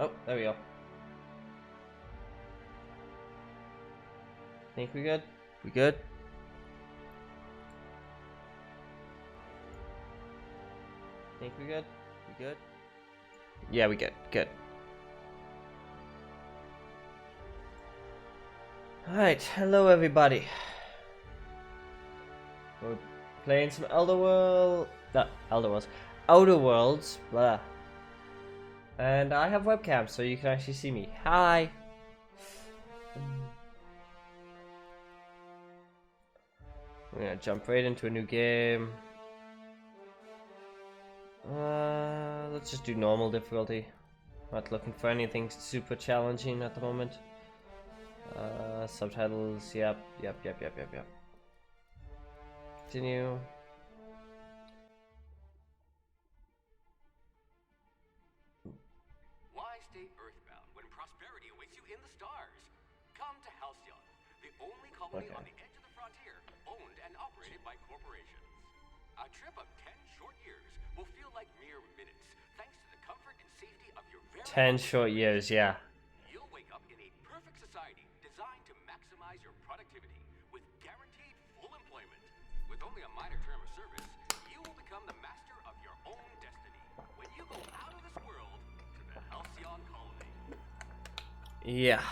Oh, there we go. Think we good? We good? Think we good? We good? Yeah, we good. Good. Alright, hello everybody. We're playing some Outer Worlds, blah. And I have webcam, so you can actually see me. Hi! We're gonna jump right into a new game. Let's just do normal difficulty. Not looking for anything super challenging at the moment. Subtitles, yep. Continue. Why stay earthbound when prosperity awaits you in the stars? Come to Halcyon, the only colony on the edge of the frontier, owned and operated by corporations. A trip of 10 short years will feel like mere minutes, thanks to the comfort and safety of your very 10 short years, yeah. You'll wake up in a perfect society designed to maximize your productivity with guaranteed full employment. With only a minor term of service, you will become the master of your own destiny when you go out of this world to the Halcyon colony. Yeah.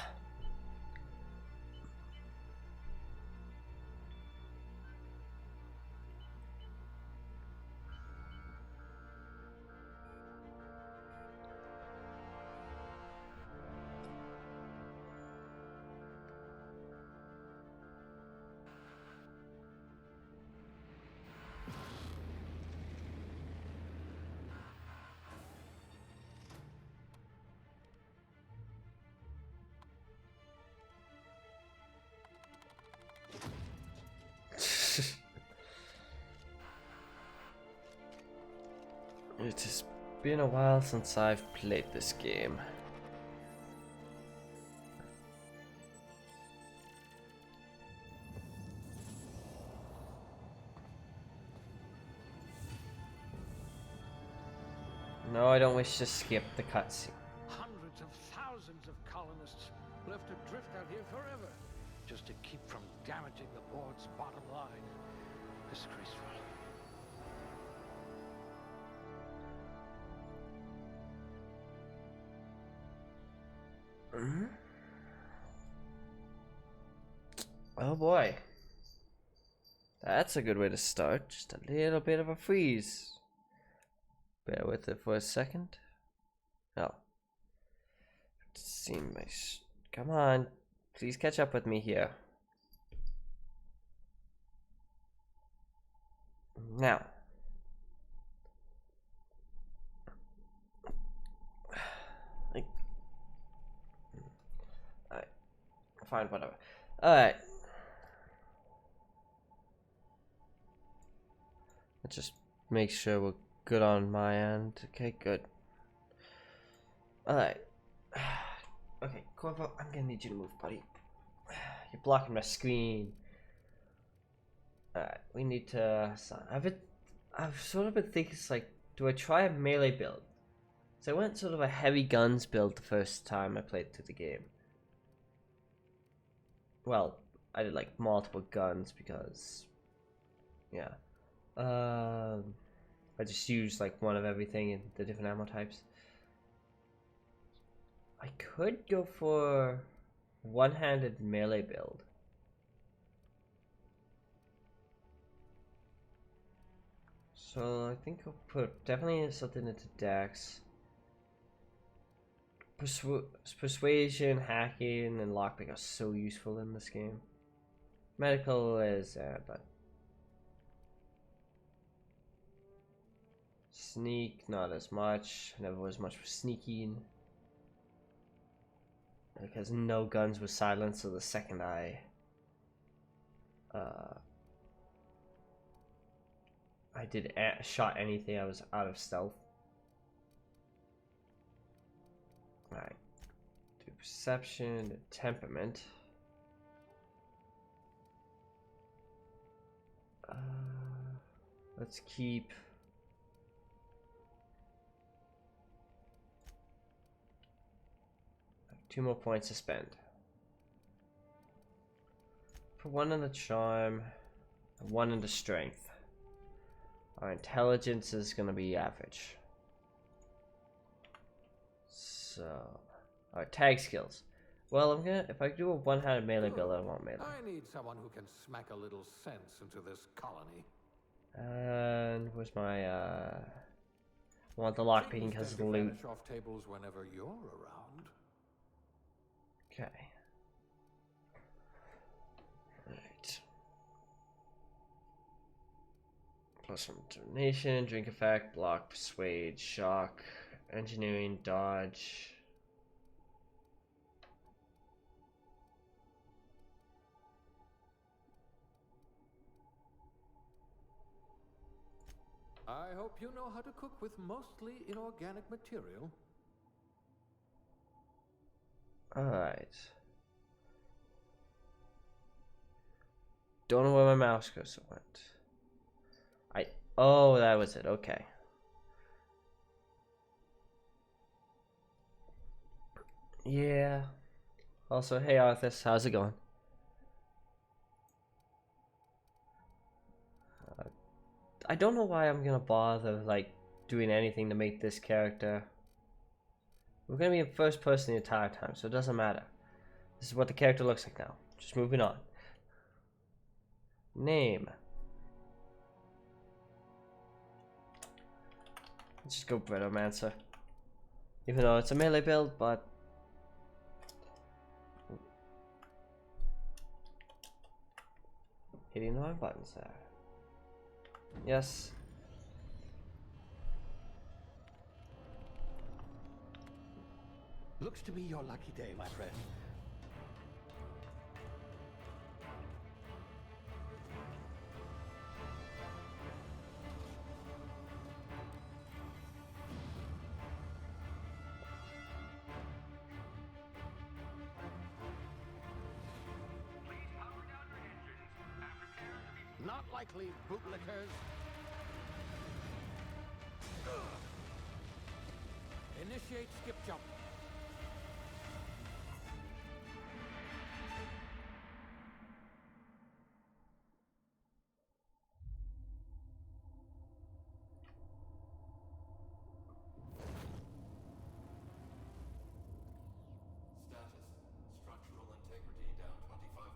It has been a while since I've played this game. No, I don't wish to skip the cutscene. Hundreds of thousands of colonists left adrift out here forever, just to keep from damaging the board's bottom line. Disgraceful. Oh boy. That's a good way to start. Just a little bit of a freeze. Bear with it for a second. Oh. See my. Come on. Please catch up with me here. Now. Alright. Fine, whatever. Alright. Let's just make sure we're good on my end. Okay, good. Alright. Okay, Corvo, I'm gonna need you to move, buddy. You're blocking my screen. Alright, we need to. I've sort of been thinking, it's like, do I try a melee build? So I went sort of a heavy guns build the first time I played through the game. Well, I did like multiple guns because, yeah. I just used like one of everything in the different ammo types. I could go for one-handed melee build. So I think I'll put definitely something into Dex. Persuasion, hacking, and lockpick are so useful in this game. Medical is, but sneak not as much. Never was much for sneaking. Because no guns were silenced, so the second I shot anything, I was out of stealth. Alright. Do perception and temperament. Let's keep 2 more points to spend. Put 1 in the charm, 1 into strength. Our intelligence is gonna be average. So, our tag skills. Well, I'm gonna, if I do a one-handed melee build, I want melee. I need someone who can smack a little sense into this colony. And where's my, I want the lockpicking because of the loot. Vanish off tables whenever you're around. Okay. Alright. Plus some determination, drink effect, block, persuade, shock, engineering, dodge. I hope you know how to cook with mostly inorganic material. Alright. Don't know where my mouse cursor went. Oh, that was it. Okay. Yeah. Also, hey Arthas, how's it going? I don't know why I'm gonna bother like doing anything to make this character. We're gonna be in first person the entire time, so it doesn't matter. This is what the character looks like now. Just moving on. Name. Let's just go Breadomancer. Even though it's a melee build, but hitting the wrong buttons there. Yes. Looks to be your lucky day, my friend. Not likely, bootlickers. Initiate skip jump. Status. Structural integrity down 25%.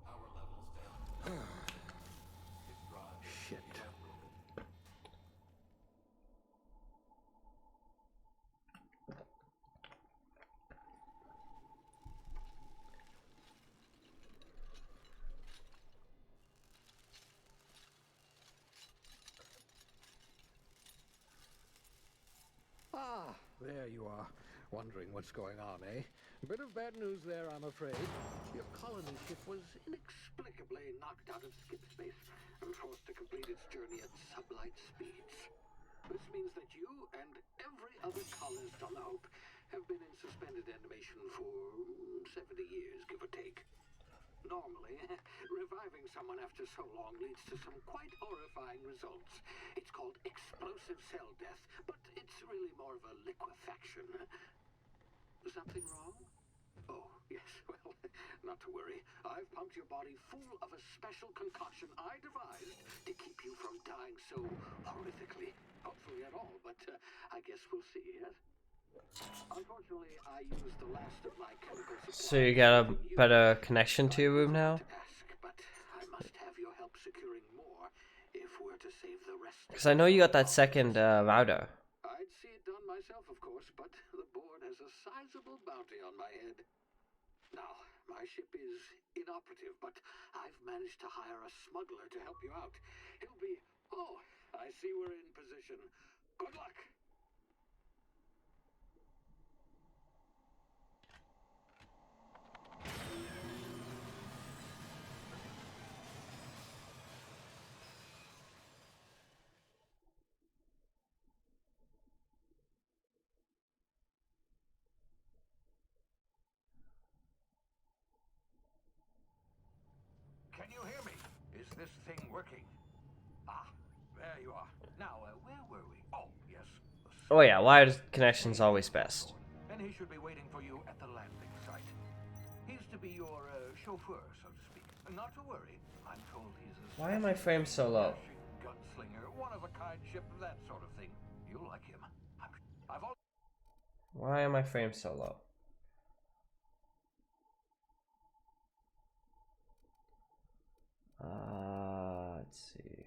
Power levels down. His drive. Shit. Ah, there you are. Wondering what's going on, eh? A bit of bad news there, I'm afraid. Your colony ship was inexplicably knocked out of skip space and forced to complete its journey at sublight speeds. This means that you and every other colonist on the Hope have been in suspended animation for 70 years, give or take. Normally, reviving someone after so long leads to some quite horrifying results. It's called explosive cell death, but it's really more of a liquefaction. Something wrong? Oh, yes, well, not to worry. I've pumped your body full of a special concoction I devised to keep you from dying so horrifically. Hopefully at all, but I guess we'll see, yes? Unfortunately, I used the last of my chemical supplies. So you got a better connection to your room now? But I must have your help securing more if we're to save the rest. Because I know you got that second router. I'd see it done myself, of course, but the board has a sizable bounty on my head. Now, my ship is inoperative, but I've managed to hire a smuggler to help you out. He'll be... Oh, I see we're in position. Good luck. Can you hear me? Is this thing working? Ah, there you are. Now, where were we? Oh, yes. Oh yeah, wired connection's always best. Anyway, he should be waiting for you at the landing site. He's to be your chauffeur, so to speak. Not to worry. I'm told he's a Why am I framed so low? gunslinger, one-of-a-kind ship, that sort of thing. You'll like him. I've all. Why am I framed so low? Let's see.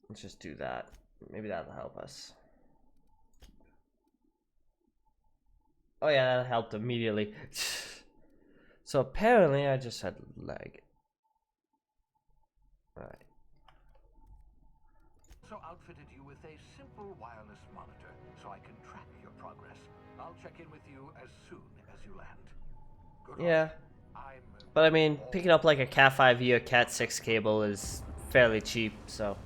Let's just do that. Maybe that'll help us. Oh yeah, that helped immediately. So apparently I just had lag. Alright. Also outfitted you with a simple wireless monitor so I can track your progress. I'll check in with you as soon as you land. Good Yeah. luck. But I mean, picking up like a Cat 5e or Cat 6 cable is fairly cheap, so.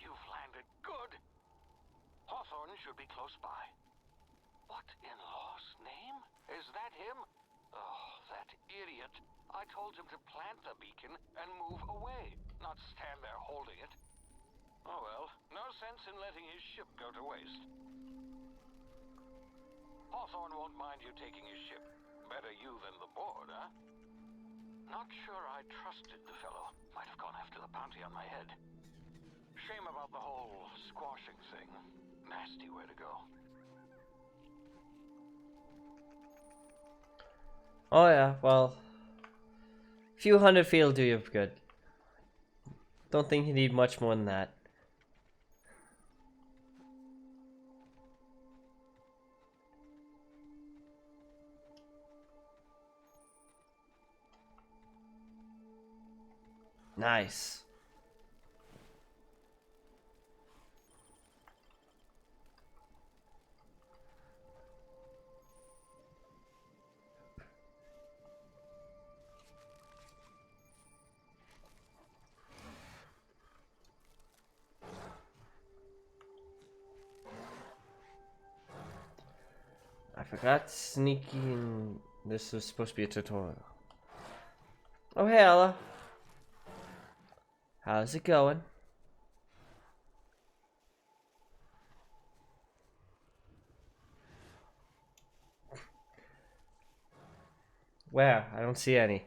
You've landed good. Hawthorne should be close by. What in law's name? Is that him? Oh, that idiot. I told him to plant the beacon and move away, not stand there holding it. Oh well, no sense in letting his ship go to waste. Hawthorne won't mind you taking his ship. Better you than the board, huh? Not sure I trusted the fellow. Might have gone after the bounty on my head. Shame about the whole squashing thing. Nasty way to go. Oh yeah, well, a few hundred feet will do you good. Don't think you need much more than that. Nice. I forgot sneaking. This was supposed to be a tutorial. Oh hey Ella. How's it going? Where? I don't see any.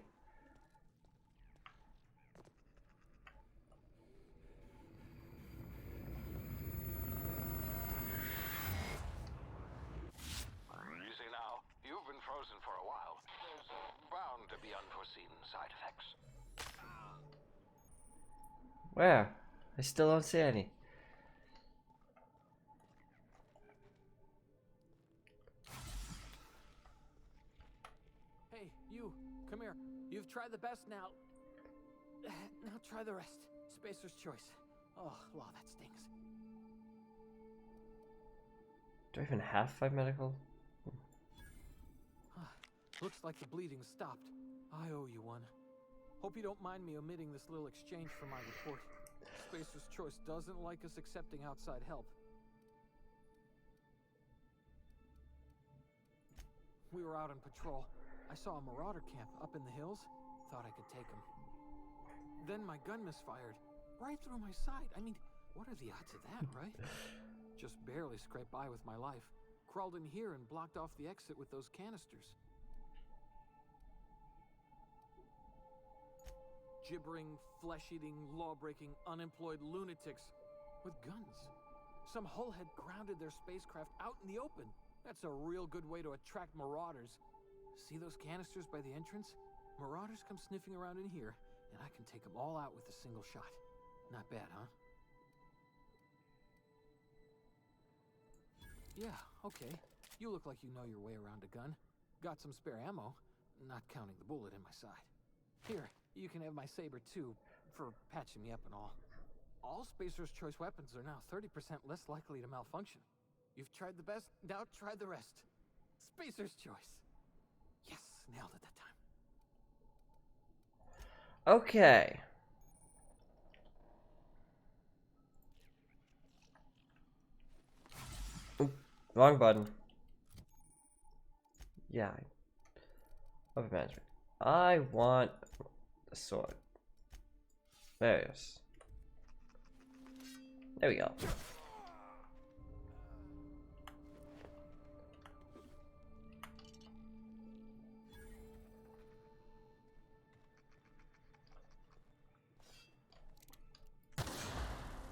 You see now, you've been frozen for a while. There's bound to be unforeseen side effects. Where? I still don't see any. Hey, you, come here. You've tried the best now. Now try the rest. Spacer's choice. Oh, wow, that stings. Do I even have 5 medical? Looks like the bleeding stopped. I owe you one. Hope you don't mind me omitting this little exchange for my report. Spacer's choice doesn't like us accepting outside help. We were out on patrol. I saw a marauder camp up in the hills. Thought I could take him. Then my gun misfired. Right through my side. I mean, what are the odds of that, right? Just barely scraped by with my life. Crawled in here and blocked off the exit with those canisters. Gibbering, flesh-eating, law-breaking, unemployed lunatics with guns. Some hull had grounded their spacecraft out in the open. That's a real good way to attract marauders. See those canisters by the entrance? Marauders come sniffing around in here, and I can take them all out with a single shot. Not bad, huh? Yeah, okay. You look like you know your way around a gun. Got some spare ammo, not counting the bullet in my side. Here, you can have my saber too, for patching me up and all. All Spacer's Choice weapons are now 30% less likely to malfunction. You've tried the best, now try the rest. Spacer's choice. Yes, nailed it that time. Okay. Oop, wrong button. Yeah. Upper management. I want the sword. There it is. There we go.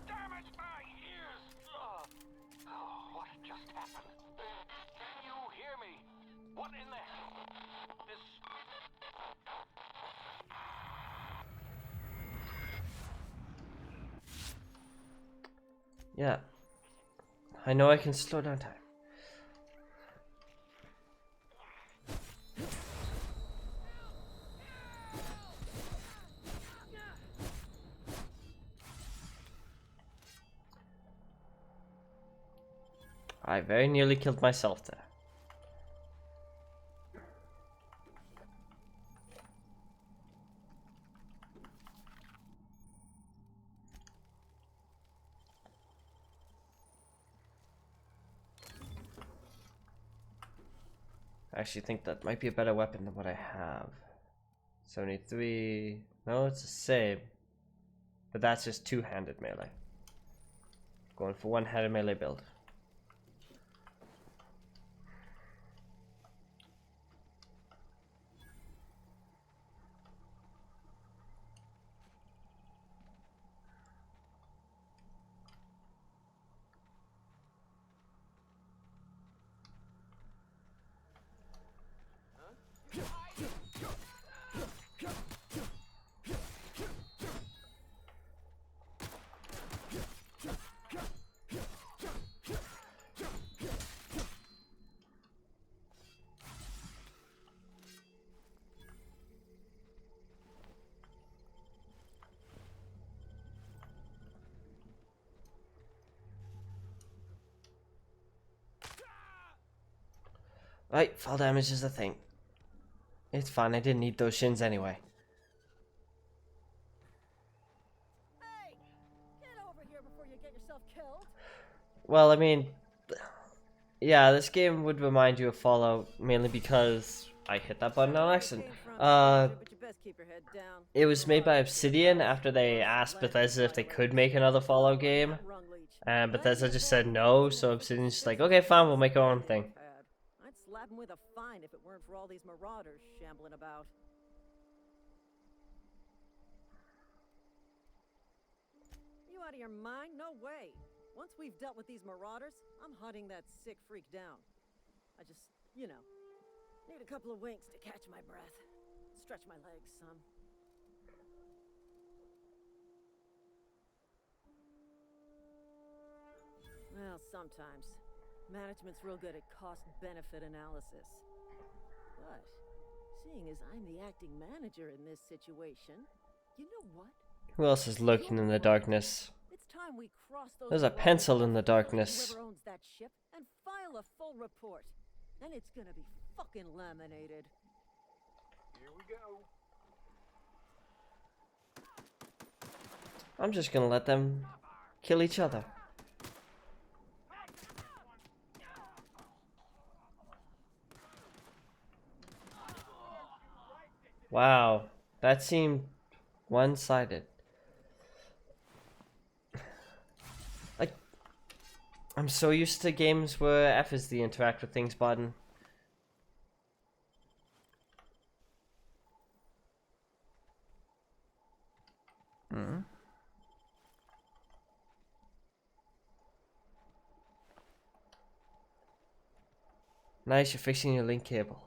Damn it, my ears! Oh, what just happened? Can you hear me? What in the hell? This... Yeah. I know I can slow down time. I very nearly killed myself there. I actually think that might be a better weapon than what I have. 73. No, it's the same. But that's just two-handed melee. Going for one-handed melee build. Right, fall damage is a thing. It's fine, I didn't need those shins anyway. Hey, get over here before you get yourself killed. Well, I mean, yeah, this game would remind you of Fallout mainly because I hit that button on accident. It was made by Obsidian after they asked Bethesda if they could make another Fallout game, and Bethesda just said no, so Obsidian's just like, okay, fine, we'll make our own thing. I'd slap him with a fine if it weren't for all these marauders shambling about. You out of your mind? No way. Once we've dealt with these marauders, I'm hunting that sick freak down. I just, you know, need a couple of winks to catch my breath. Stretch my legs some. Well, sometimes. Management's real good at cost-benefit analysis. But, seeing as I'm the acting manager in this situation, you know what? Who else is lurking in the darkness? It's time we cross those There's a pencil in the darkness. whoever owns that ship and file a full report. Then it's gonna be fucking laminated. Here we go. I'm just gonna let them kill each other. Wow, that seemed one-sided. Like, I'm so used to games where F is the interact with things button. Nice, you're fixing your link cable.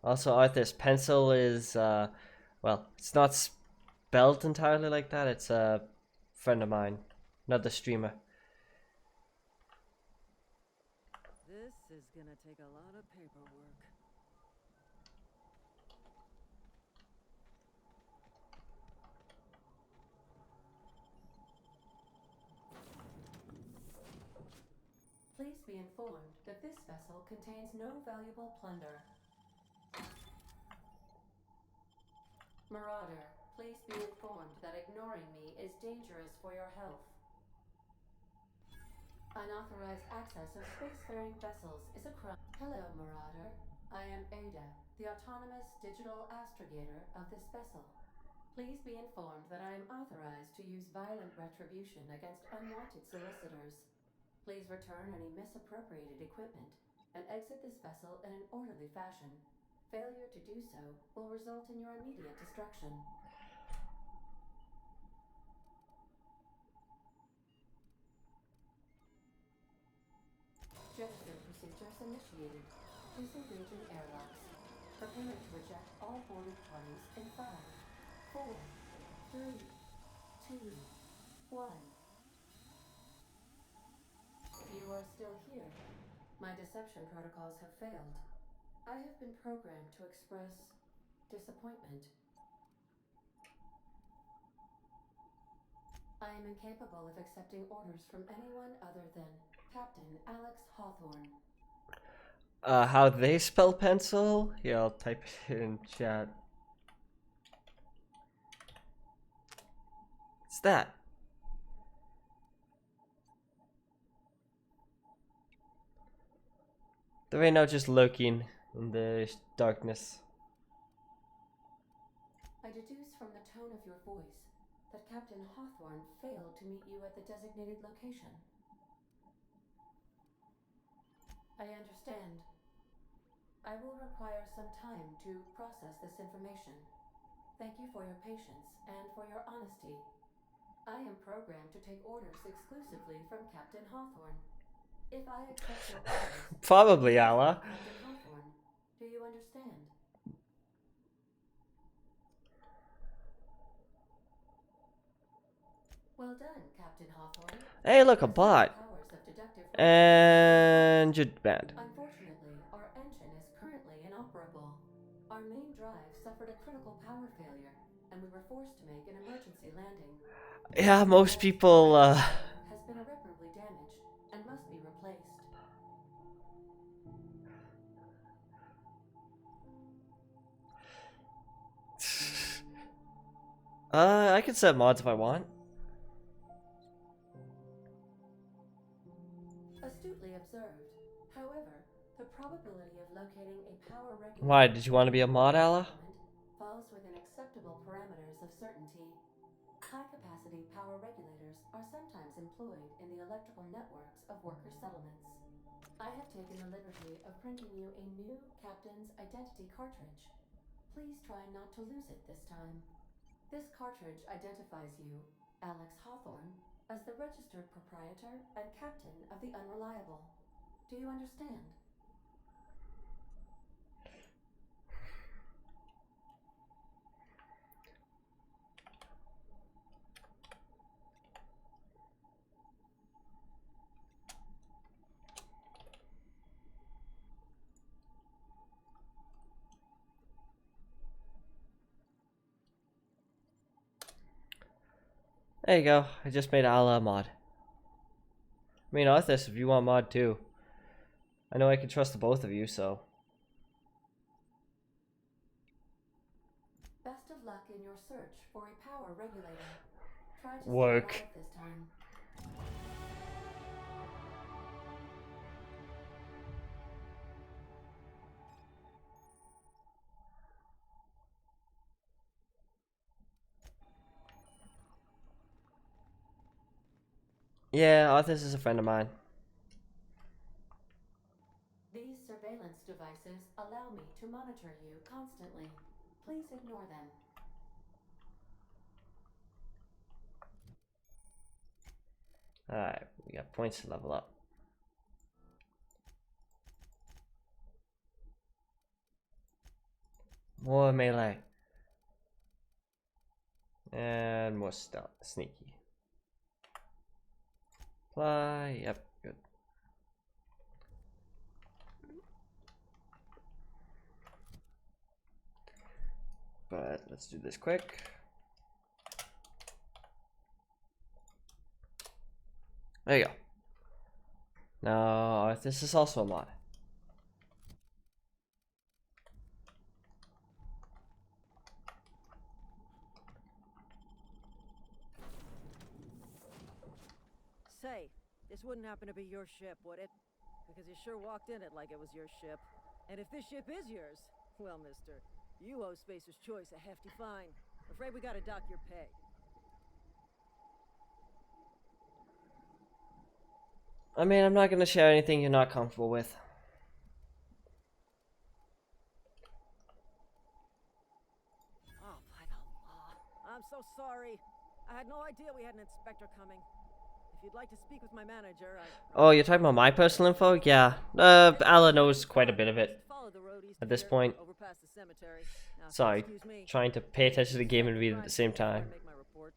Also, Arthur's pencil is, well, it's not spelled entirely like that. It's a friend of mine, another streamer. This is gonna take a lot of paperwork. Please be informed that this vessel contains no valuable plunder. Marauder, please be informed that ignoring me is dangerous for your health. Unauthorized access of spacefaring vessels is a crime. Hello, Marauder. I am Ada, the autonomous digital astrogator of this vessel. Please be informed that I am authorized to use violent retribution against unwanted solicitors. Please return any misappropriated equipment and exit this vessel in an orderly fashion. Failure to do so will result in your immediate destruction. Jettison procedures initiated. Disengaging airlocks. Preparing to eject all boarded parties in 5, 4, 3, 2, 1. You are still here. My deception protocols have failed. I have been programmed to express disappointment. I am incapable of accepting orders from anyone other than Captain Alex Hawthorne. How they spell pencil? Here, I'll type it in chat. What's that? They're right now just lurking in the darkness. I deduce from the tone of your voice that Captain Hawthorne failed to meet you at the designated location. I understand. I will require some time to process this information. Thank you for your patience and for your honesty. I am programmed to take orders exclusively from Captain Hawthorne. If I accept your orders, Probably, Allah. Captain Hawthorne, do you understand? Well done, Captain Hawthorne. Hey, look, a bot. And you're banned. Unfortunately, our engine is currently inoperable. Our main drive suffered a critical power failure, and we were forced to make an emergency landing. Yeah, most people, Has been irreparably damaged and must be replaced. I can set mods if I want. Astutely observed. However, the probability of locating a power regulator... Why, did you want to be a mod, Allah? ...falls within acceptable parameters of certainty. High-capacity power regulators are sometimes employed in the electrical networks of worker settlements. I have taken the liberty of printing you a new Captain's Identity cartridge. Please try not to lose it this time. This cartridge identifies you, Alex Hawthorne, as the registered proprietor and captain of the Unreliable. Do you understand? There you go. I just made Allah a mod. I mean, Arthas, if you want mod too. I know I can trust the both of you, so. Best of luck in your search for a power regulator. Try to Work. stay alive this time. Yeah, Arthas is a friend of mine. These surveillance devices allow me to monitor you constantly. Please ignore them. Alright, we got points to level up. More melee. And more stealth. Sneaky. Apply. Yep, good. But let's do this quick. There you go. No, this is also a mod. Say, this wouldn't happen to be your ship, would it? Because you sure walked in it like it was your ship. And if this ship is yours, well, mister, you owe Spacer's Choice a hefty fine. Afraid we gotta dock your pay. I mean, I'm not gonna share anything you're not comfortable with. Oh, by the law. I'm so sorry. I had no idea we had an inspector coming. If you'd like to speak with my manager, Oh, you're talking about my personal info? Yeah. Ala knows quite a bit of it at this point. over past the cemetery. Now, Sorry, excuse me. trying to pay attention to the game and read at the same time. Make my report.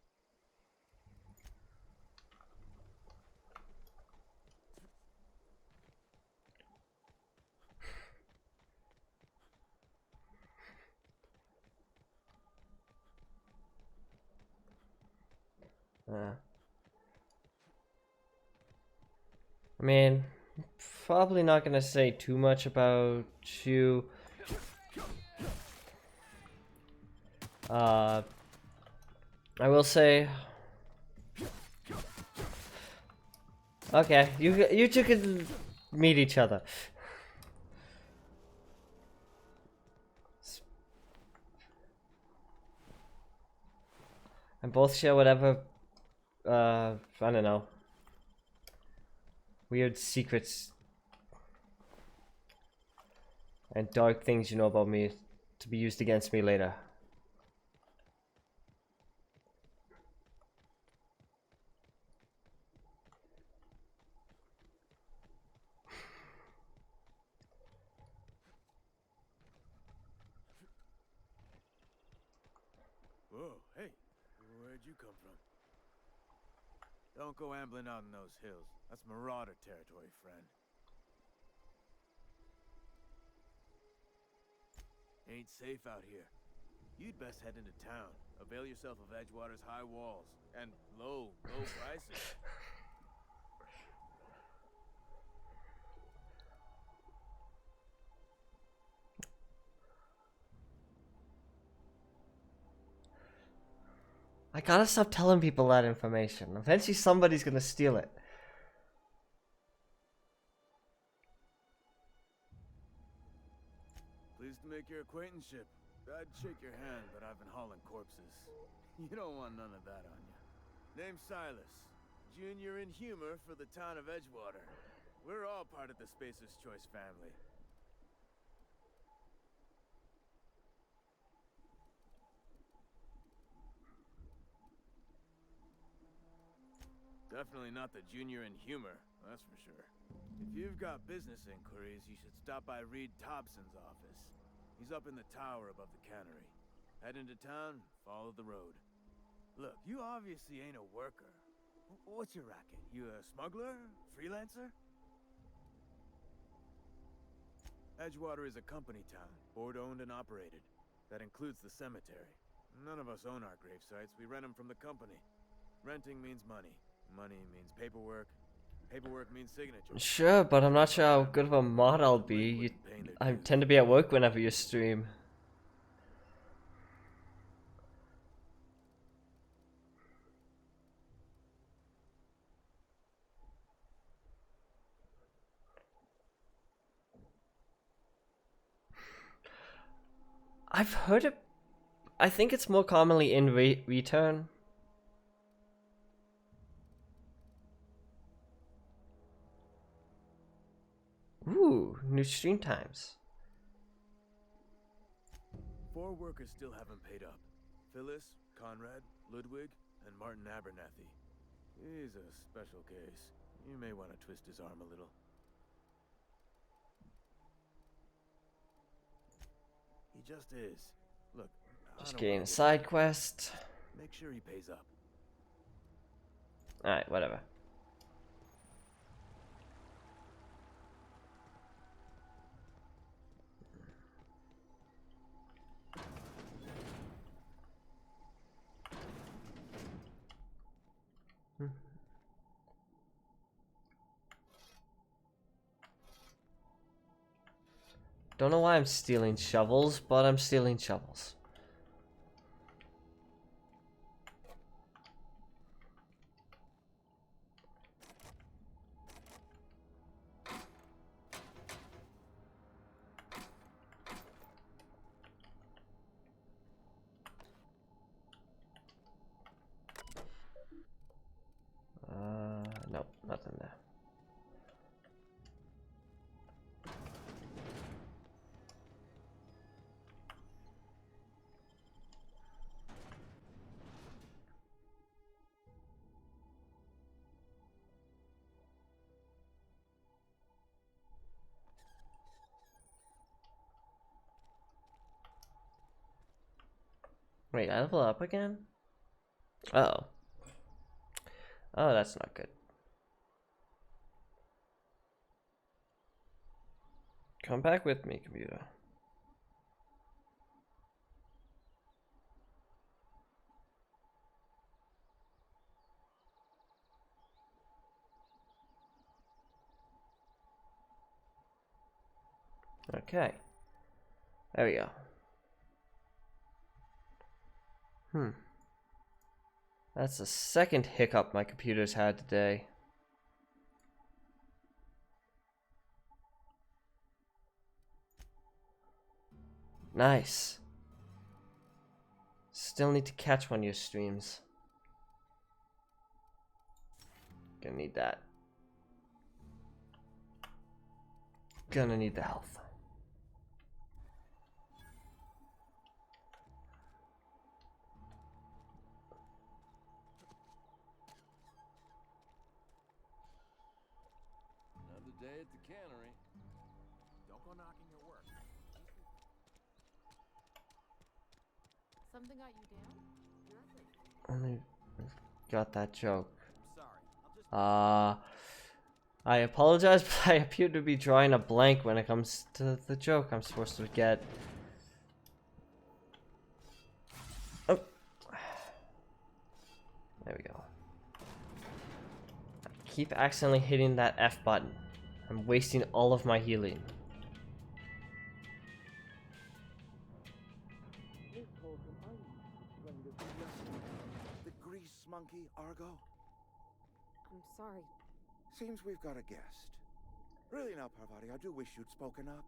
I mean, probably not gonna say too much about you. I will say. Okay, you two can meet each other. And both share whatever, I don't know, weird secrets and dark things you know about me to be used against me later. Whoa, hey, where'd you come from? Don't go ambling out in those hills. That's marauder territory, friend. Ain't safe out here. You'd best head into town. Avail yourself of Edgewater's high walls and low prices. I gotta stop telling people that information. Eventually somebody's gonna steal it. Pleased to make your acquaintanceship. I'd shake your hand, but I've been hauling corpses. You don't want none of that on you. Name's Silas. Junior in humor for the town of Edgewater. We're all part of the Spacer's Choice family. Definitely not the junior in humor, that's for sure. If you've got business inquiries, you should stop by Reed Thompson's office. He's up in the tower above the cannery. Head into town, follow the road. Look, you obviously ain't a worker. What's your racket? You a smuggler? Freelancer? Edgewater is a company town, board-owned and operated. That includes the cemetery. None of us own our grave sites, we rent them from the company. Renting means money. Money means paperwork. Paperwork means signature. Sure, but I'm not sure how good of a mod I'll be. I tend to be at work whenever you stream. I've heard it. I think it's more commonly in return. Ooh, new stream times. 4 workers still haven't paid up. Phyllis, Conrad, Ludwig, and Martin Abernathy. He's a special case. You may want to twist his arm a little. He just is. Look, Just getting a side quest. make sure he pays up. Alright, whatever. Don't know why I'm stealing shovels, but I'm stealing shovels. Nope, nothing there. Wait, I level up again? Uh-oh. Oh, that's not good. Come back with me, computer. Okay. There we go. That's the second hiccup my computer's had today. Nice. Still need to catch one of your streams. Gonna need that. Gonna need the health. Another day at the cannery. Don't go knocking your work. Something got you down? Only got that joke. Sorry. I apologize, but I appear to be drawing a blank when it comes to the joke I'm supposed to get. Oh. There we go. I keep accidentally hitting that F button. I'm wasting all of my healing. The grease monkey, Argo? I'm sorry. Seems we've got a guest. Really now, Parvati, I do wish you'd spoken up.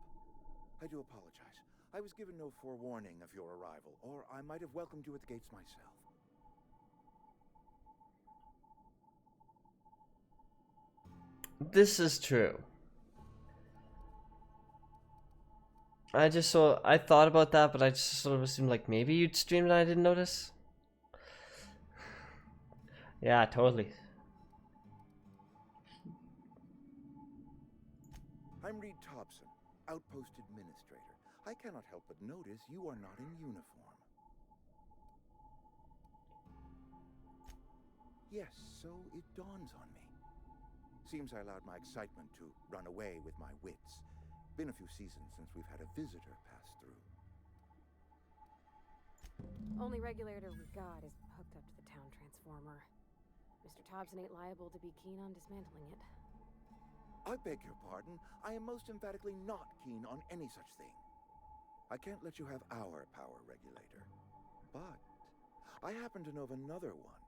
I do apologize. I was given no forewarning of your arrival, or I might have welcomed you at the gates myself. This is true. I thought about that, but I just sort of assumed like maybe you'd stream and I didn't notice. Yeah, totally. I'm Reed Thompson, Outpost Administrator. I cannot help but notice you are not in uniform. Yes, so it dawns on me. Seems I allowed my excitement to run away with my wits. Been a few seasons since we've had a visitor pass through. Only regulator we've got is hooked up to the town transformer. Mr. Thompson ain't liable to be keen on dismantling it. I beg your pardon. I am most emphatically not keen on any such thing. I can't let you have our power regulator. But I happen to know of another one.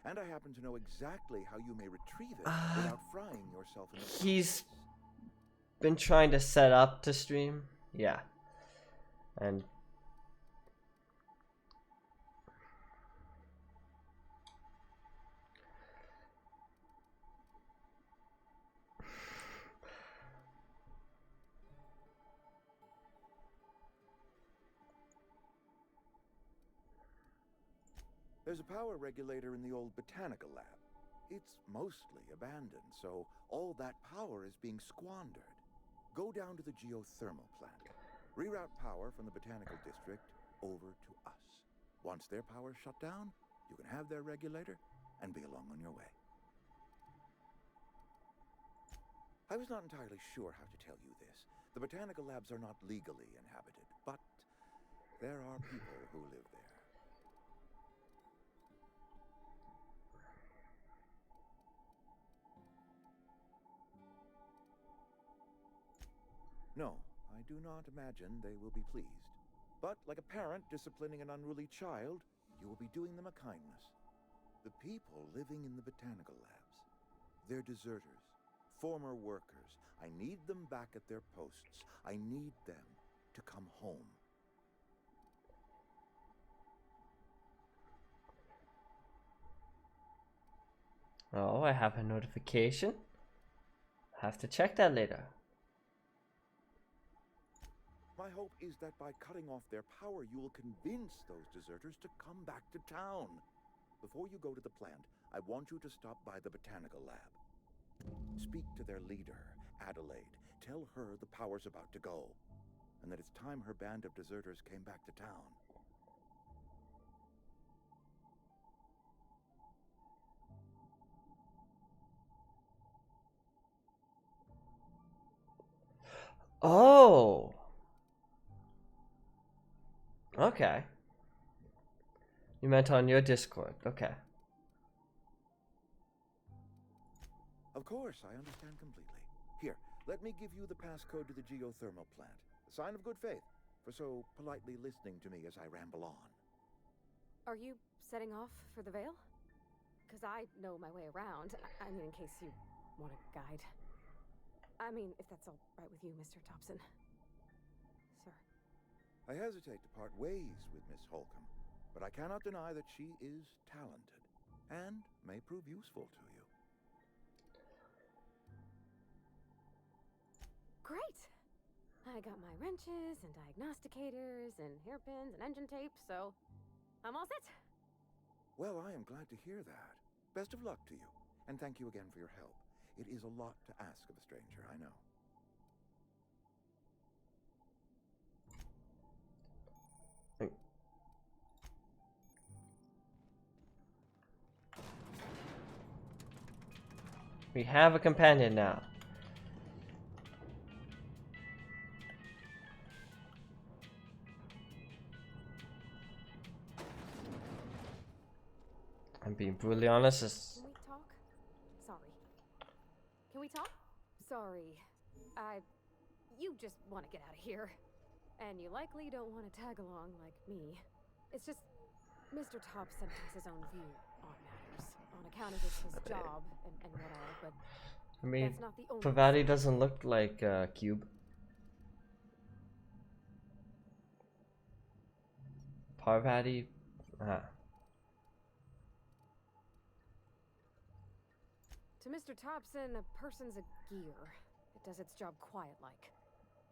And I happen to know exactly how you may retrieve it without frying yourself in the He's been trying to set up to stream. Yeah. And There's a power regulator in the old botanical lab. It's mostly abandoned, so all that power is being squandered. Go down to the geothermal plant. Reroute power from the botanical district over to us. Once their power's shut down, you can have their regulator and be along on your way. I was not entirely sure how to tell you this. The botanical labs are not legally inhabited, but there are people who live there. No, I do not imagine they will be pleased. But like a parent disciplining an unruly child, you will be doing them a kindness. The people living in the botanical labs, they're deserters, former workers. I need them back at their posts. I need them to come home. Oh, I have a notification. Have to check that later. My hope is that by cutting off their power, you will convince those deserters to come back to town. Before you go to the plant, I want you to stop by the botanical lab. Speak to their leader, Adelaide. Tell her the power's about to go, and that it's time her band of deserters came back to town. Oh. Okay. You meant on your Discord. Okay. Of course, I understand completely. Here, let me give you the passcode to the geothermal plant. A sign of good faith for so politely listening to me as I ramble on. Are you setting off for the Vale? Because I know my way around. I mean, in case you want a guide. I mean, if that's all right with you, Mr. Thompson. Sir. I hesitate to part ways with Miss Holcomb, but I cannot deny that she is talented and may prove useful to you. Great! I got my wrenches and diagnosticators and hairpins and engine tape, so I'm all set. Well, I am glad to hear that. Best of luck to you, and thank you again for your help. It is a lot to ask of a stranger, I know. We have a companion now. I'm being brutally honest. Can we talk? Sorry. Can we talk? Sorry. You just want to get out of here. And you likely don't want to tag along like me. It's just, Mr. Thompson has his own view on matters. On account of it's his job and what all, but I mean, that's not the only Parvati doesn't look like Cube. Parvati, To Mr. Thompson, a person's a gear. It does its job quiet-like.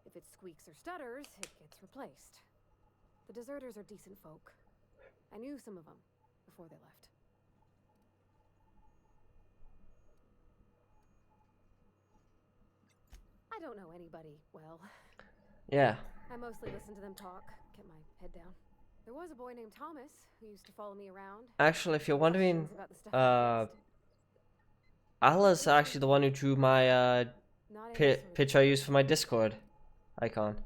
If it squeaks or stutters, it gets replaced. The deserters are decent folk. I knew some of them before they left. I don't know anybody well. yeah. I mostly listen to them talk, kept my head down. There was a boy named Thomas who used to follow me around. Actually, if you're wondering, Questions about the stuff I fixed. Allah's actually the one who drew my Not any sort of picture I use for my Discord icon.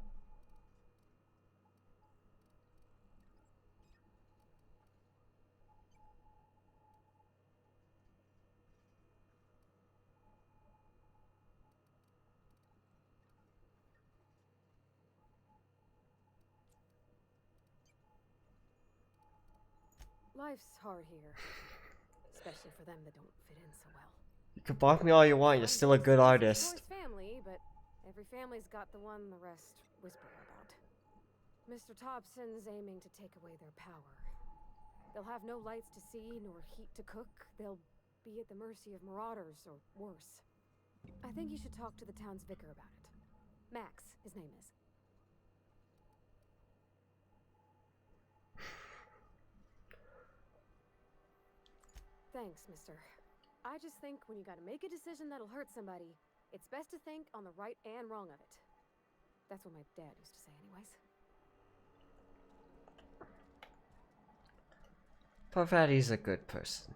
Life's hard here, especially for them that don't fit in so well. You can block me all you want, you're still a good artist. It's family, but every family's got the one the rest whisper about. Mr. Thompson's aiming to take away their power. They'll have no lights to see nor heat to cook. They'll be at the mercy of marauders or worse. I think you should talk to the town's vicar about it. Max, his name is. Thanks, mister. I just think when you gotta make a decision that'll hurt somebody, it's best to think on the right and wrong of it. That's what my dad used to say anyways. Parvati's a good person.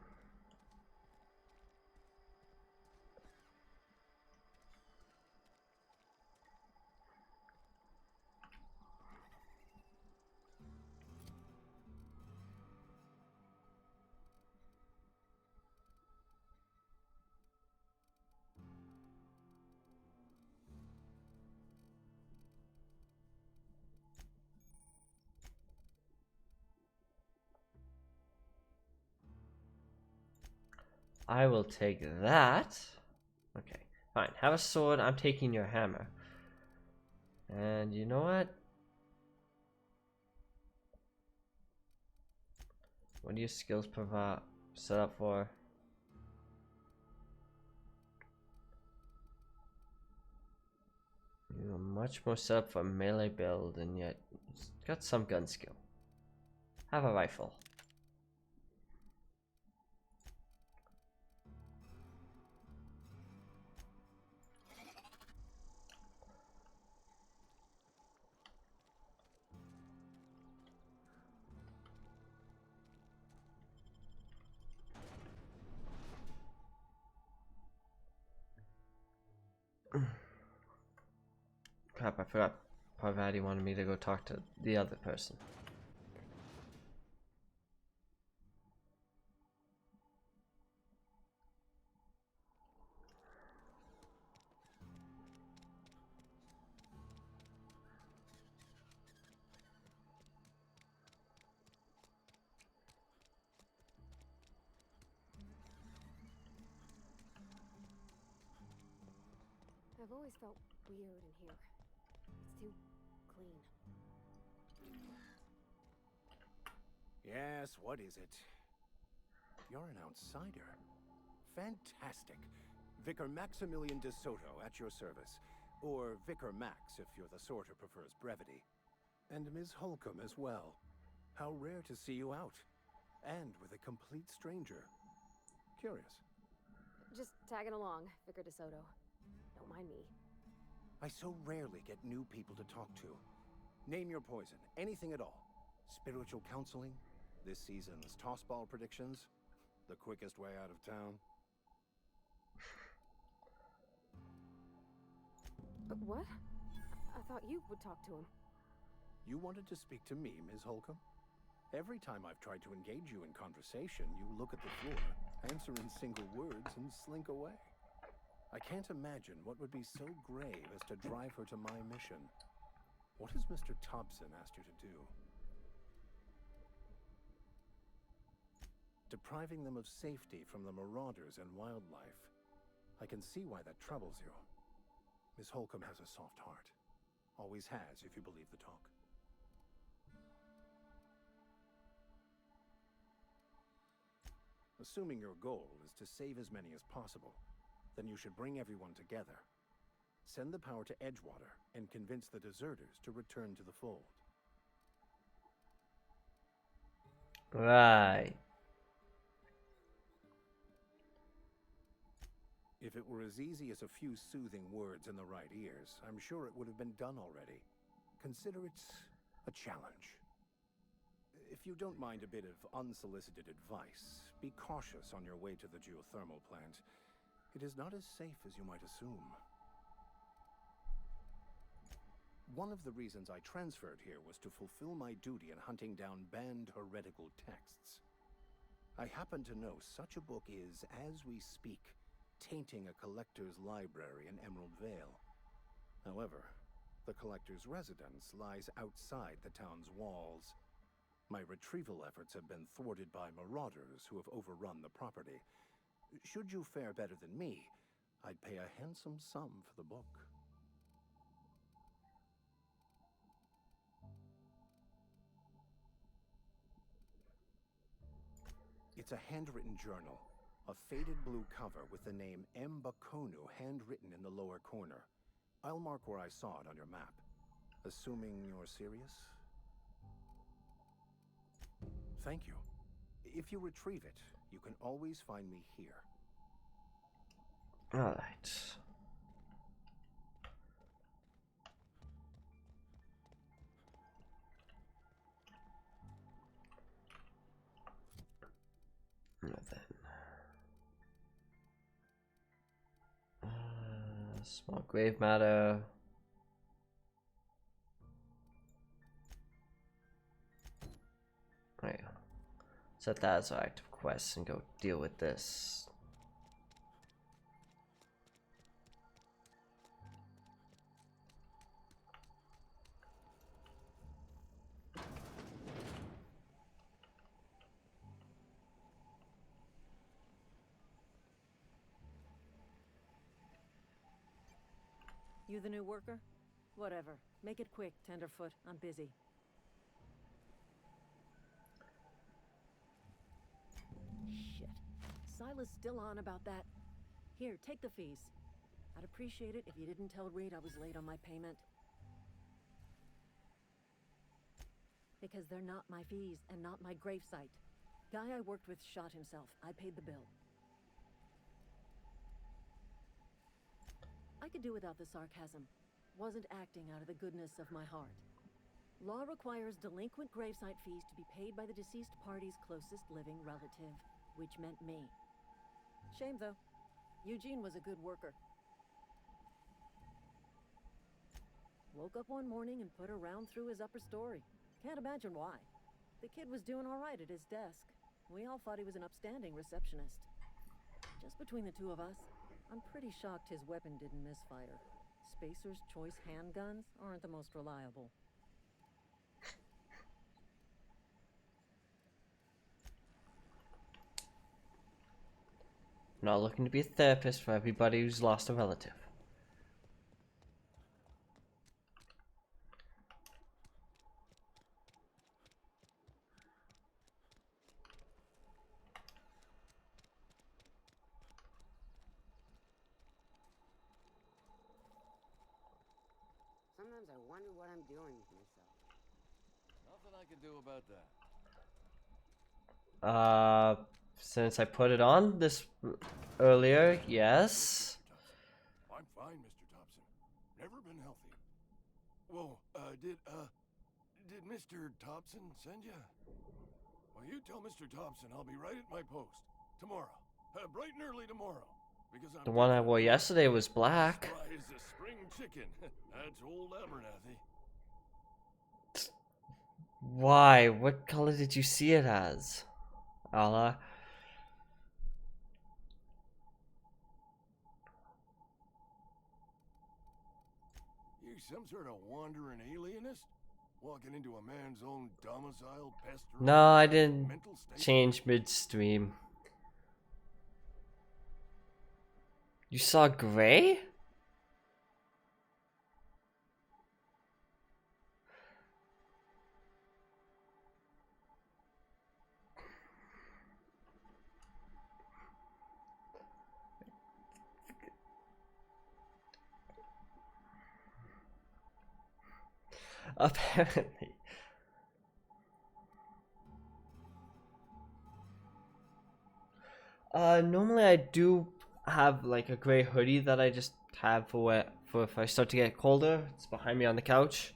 I will take that. Okay, fine. Have a sword. I'm taking your hammer. And you know what? What do your skills provide set up for? You're much more set up for melee build, and yet it's got some gun skill. Have a rifle. Crap, I forgot Parvati wanted me to go talk to the other person. I've always felt weird in here. It's too clean. Yes, what is it? You're an outsider. Fantastic. Vicar Maximilian de Soto at your service. Or Vicar Max if you're the sort who prefers brevity. And Ms. Holcomb as well. How rare to see you out. And with a complete stranger. Curious. Just tagging along, Vicar de Soto. Don't mind me. I so rarely get new people to talk to. Name your poison, anything at all. Spiritual counseling, this season's tossball predictions, the quickest way out of town. What? I thought you would talk to him. You wanted to speak to me, Ms. Holcomb? Every time I've tried to engage you in conversation, you look at the floor, answer in single words, and slink away. I can't imagine what would be so grave as to drive her to my mission. What has Mr. Thompson asked you to do? Depriving them of safety from the marauders and wildlife. I can see why that troubles you. Miss Holcomb has a soft heart. Always has, if you believe the talk. Assuming your goal is to save as many as possible, then you should bring everyone together. Send the power to Edgewater and convince the deserters to return to the fold. Right. If it were as easy as a few soothing words in the right ears, I'm sure it would have been done already. Consider it a challenge. If you don't mind a bit of unsolicited advice, be cautious on your way to the geothermal plant. It is not as safe as you might assume. One of the reasons I transferred here was to fulfill my duty in hunting down banned heretical texts. I happen to know such a book is, as we speak, tainting a collector's library in Emerald Vale. However, the collector's residence lies outside the town's walls. My retrieval efforts have been thwarted by marauders who have overrun the property. Should you fare better than me, I'd pay a handsome sum for the book. It's a handwritten journal. A faded blue cover with the name M. Bakonu handwritten in the lower corner. I'll mark where I saw it on your map. Assuming you're serious? Thank you. If you retrieve it, you can always find me here. All right. Nothing. Small grave matter. Right. Set that as our active quest and go deal with this. You the new worker? Whatever. Make it quick, Tenderfoot. I'm busy. Shit. Silas still on about that. Here, take the fees. I'd appreciate it if you didn't tell Reed I was late on my payment. Because they're not my fees and not my gravesite. Guy I worked with shot himself. I paid the bill. I could do without the sarcasm. Wasn't acting out of the goodness of my heart. Law requires delinquent gravesite fees to be paid by the deceased party's closest living relative, which meant me. Shame, though. Eugene was a good worker. Woke up one morning and put a round through his upper story. Can't imagine why. The kid was doing all right at his desk. We all thought he was an upstanding receptionist. Just between the two of us, I'm pretty shocked his weapon didn't misfire. Spacer's Choice handguns aren't the most reliable. Not looking to be a therapist for everybody who's lost a relative. Sometimes I wonder what I'm doing with myself. Nothing I can do about that. Since I put it on this earlier, yes. I'm fine, Mr. Thompson. Never been healthy. Whoa, did Mr. Thompson send you? Well, you tell Mr. Thompson I'll be right at my post tomorrow, bright and early tomorrow. Because I'm The one I wore yesterday was black. Spry as a spring chicken. That's old Abernathy. Why? What color did you see it as? Allah. You some sort of wandering alienist? Walking into a man's own domicile, pestering? No, I didn't change midstream. You saw gray? Apparently. Normally I do have like a gray hoodie that I just have for if I start to get colder. It's behind me on the couch.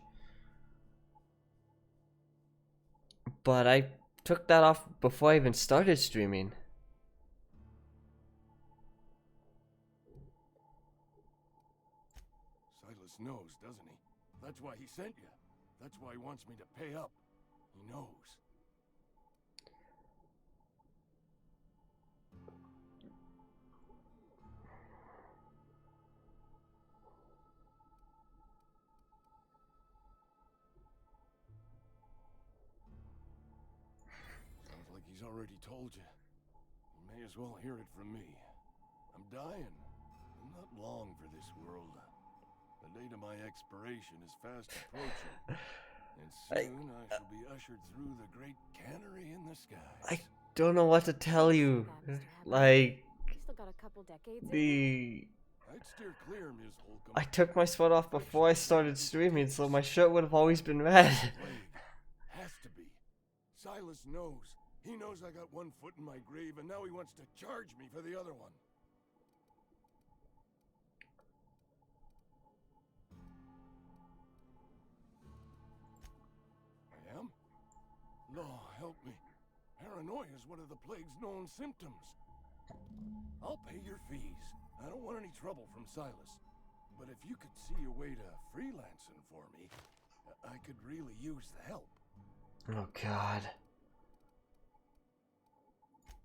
But I took that off before I even started streaming. Silas knows, doesn't he? That's why he sent you. That's why he wants me to pay up. He knows. Sounds like he's already told you. You may as well hear it from me. I'm dying. I'm not long for this world. The date of my expiration is fast approaching. And soon I shall be ushered through the great cannery in the skies. I don't know what to tell you. Like, You still got a couple decades. I'd steer clear, Ms. Holcomb. I took my sweat off before I started streaming, so my shirt would have always been red. Has to be. Silas knows. He knows I got one foot in my grave, and now he wants to charge me for the other one. I am? Law, help me. Paranoia is one of the plague's known symptoms. I'll pay your fees. I don't want any trouble from Silas. But if you could see a way to freelancing for me, I could really use the help. Oh God.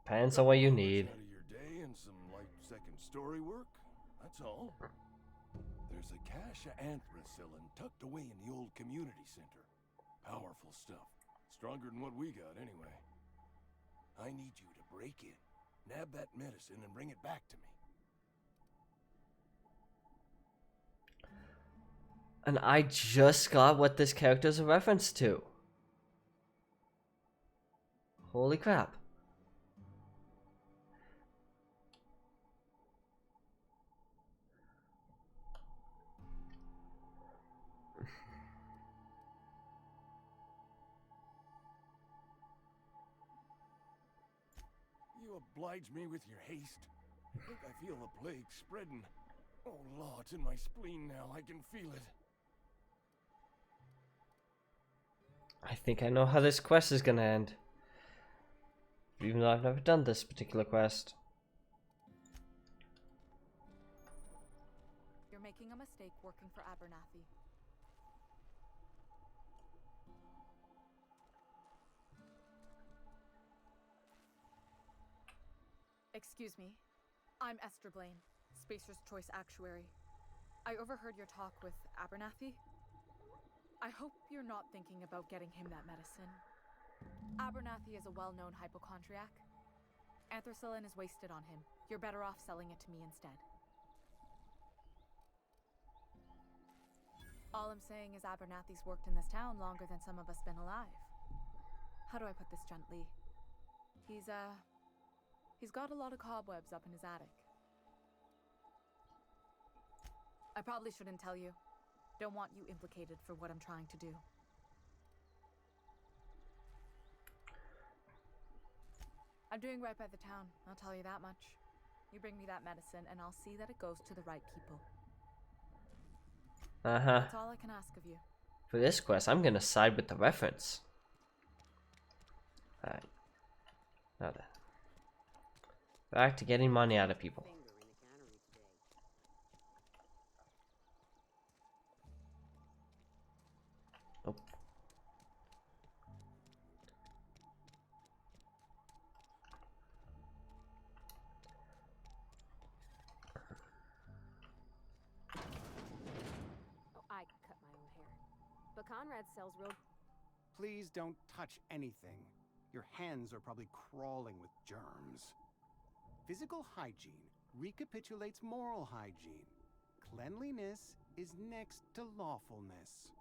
Depends on what you need. Out of your day and some light second story work. That's all. There's a cache of anthracillin tucked away in the old community center. Powerful stuff. Stronger than what we got, anyway. I need you to break in, nab that medicine, and bring it back to me. And I just got what this character is a reference to. Holy crap. You oblige me with your haste. I think I feel the plague spreading. Oh, Law, it's in my spleen now. I can feel it. I think I know how this quest is gonna end. Even though I've never done this particular quest. You're making a mistake working for Abernathy. Excuse me. I'm Esther Blaine, Spacer's Choice Actuary. I overheard your talk with Abernathy. I hope you're not thinking about getting him that medicine. Abernathy is a well-known hypochondriac. Anthracillin is wasted on him. You're better off selling it to me instead. All I'm saying is Abernathy's worked in this town longer than some of us been alive. How do I put this gently? He's got a lot of cobwebs up in his attic. I probably shouldn't tell you. Don't want you implicated for what I'm trying to do. I'm doing right by the town, I'll tell you that much. You bring me that medicine and I'll see that it goes to the right people. That's all I can ask of you. For this quest, I'm gonna side with the reference. Alright. Now then. Back to getting money out of people. Oh. I cut my own hair. But Conrad sells real... Please don't touch anything. Your hands are probably crawling with germs. Physical hygiene recapitulates moral hygiene. Cleanliness is next to lawfulness.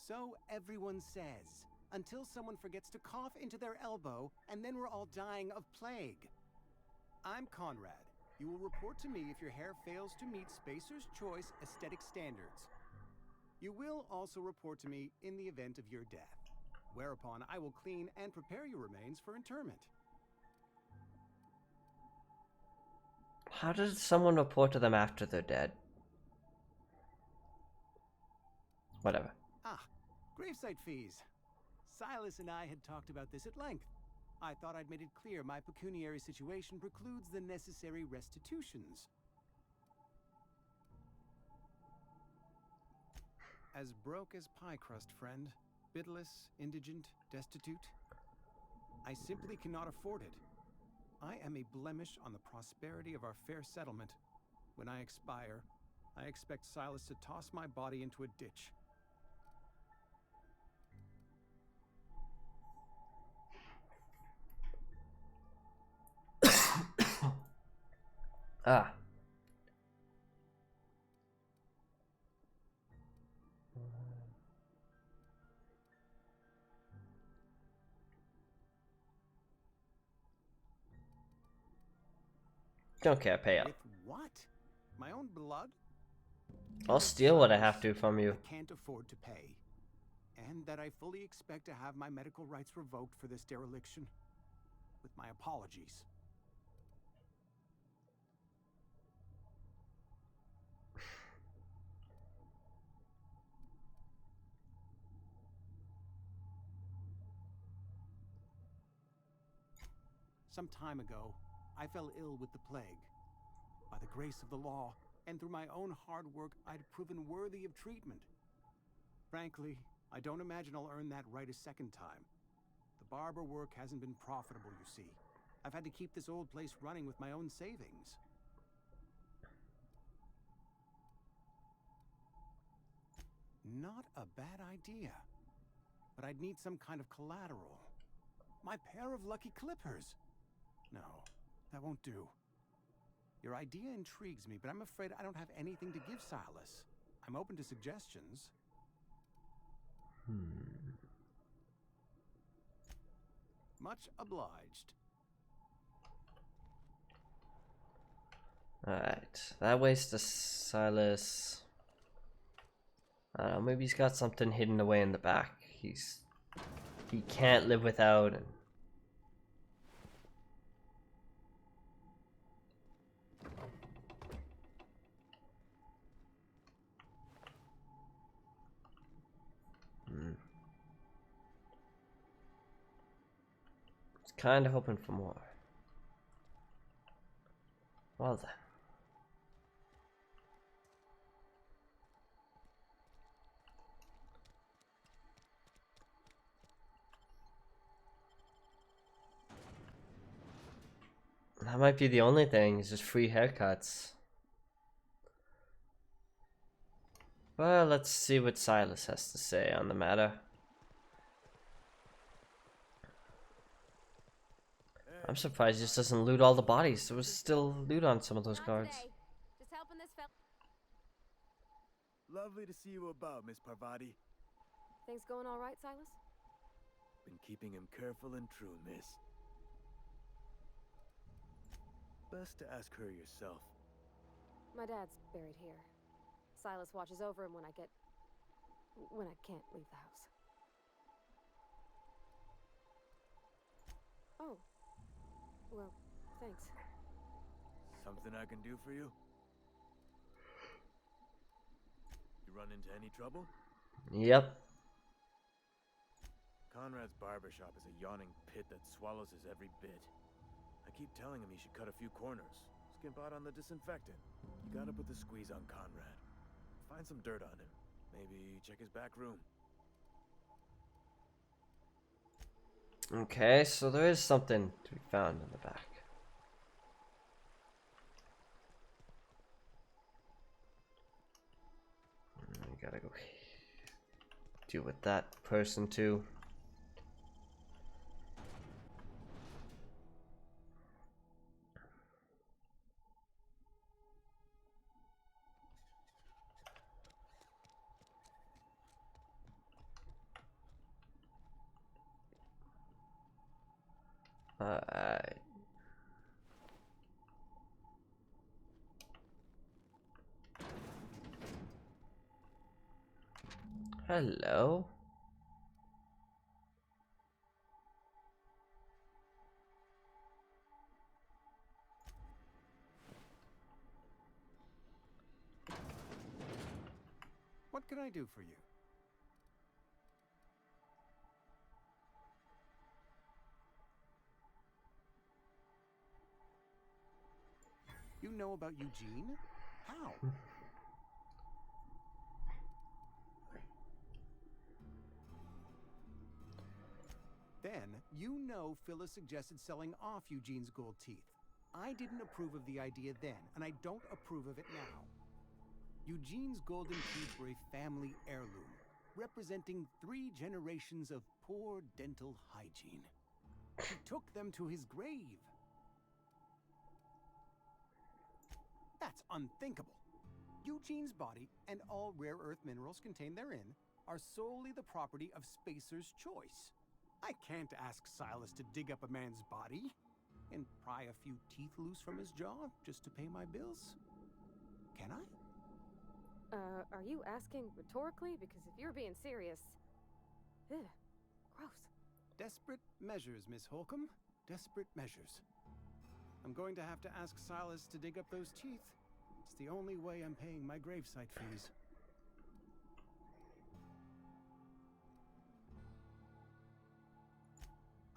So everyone says, until someone forgets to cough into their elbow, and then we're all dying of plague. I'm Conrad. You will report to me if your hair fails to meet Spacer's Choice aesthetic standards. You will also report to me in the event of your death, whereupon I will clean and prepare your remains for interment. How does someone report to them after they're dead? Whatever. Ah, gravesite fees. Silas and I had talked about this at length. I thought I'd made it clear my pecuniary situation precludes the necessary restitutions. As broke as pie crust, friend. Bitless, indigent, destitute. I simply cannot afford it. I am a blemish on the prosperity of our fair settlement. When I expire, I expect Silas to toss my body into a ditch. Ah. Don't care, pay up. With what? My own blood? I'll steal what I have to from you. I can't afford to pay. And that I fully expect to have my medical rights revoked for this dereliction. With my apologies. Some time ago, I fell ill with the plague. By the grace of the law, and through my own hard work, I'd proven worthy of treatment. Frankly, I don't imagine I'll earn that right a second time. The barber work hasn't been profitable, you see. I've had to keep this old place running with my own savings. Not a bad idea. But I'd need some kind of collateral. My pair of lucky clippers. No, that won't do. Your idea intrigues me, but I'm afraid I don't have anything to give Silas. I'm open to suggestions. Much obliged. Alright, that waits to Silas. I don't know, maybe he's got something hidden away in the back. He can't live without. And it's kind of hoping for more. Well then. That might be the only thing, is just free haircuts. Well, let's see what Silas has to say on the matter. I'm surprised he just doesn't loot all the bodies. There was still loot on some of those guards. Just helping this fella. Lovely to see you about, Miss Parvati. Things going all right, Silas? Been keeping him careful and true, miss. Best to ask her yourself. My dad's buried here. Silas watches over him when I can't leave the house. Oh. Well, thanks. Something I can do for you? You run into any trouble? Yep. Conrad's barbershop is a yawning pit that swallows his every bit. I keep telling him he should cut a few corners. Skimp out on the disinfectant. You gotta put the squeeze on Conrad. Find some dirt on him. Maybe check his back room. Okay, so there is something to be found in the back. We gotta go deal with that person too. Alright. Hello. What can I do for you? You know about Eugene? How? Then, you know Phyllis suggested selling off Eugene's gold teeth. I didn't approve of the idea then, and I don't approve of it now. Eugene's golden teeth were a family heirloom, representing 3 generations of poor dental hygiene. He took them to his grave. That's unthinkable. Eugene's body and all rare earth minerals contained therein are solely the property of Spacer's choice. I can't ask Silas to dig up a man's body and pry a few teeth loose from his jaw just to pay my bills. Can I? Are you asking rhetorically? Because if you're being serious... Ugh, gross. Desperate measures, Miss Holcomb. Desperate measures. I'm going to have to ask Silas to dig up those teeth. It's the only way I'm paying my gravesite fees.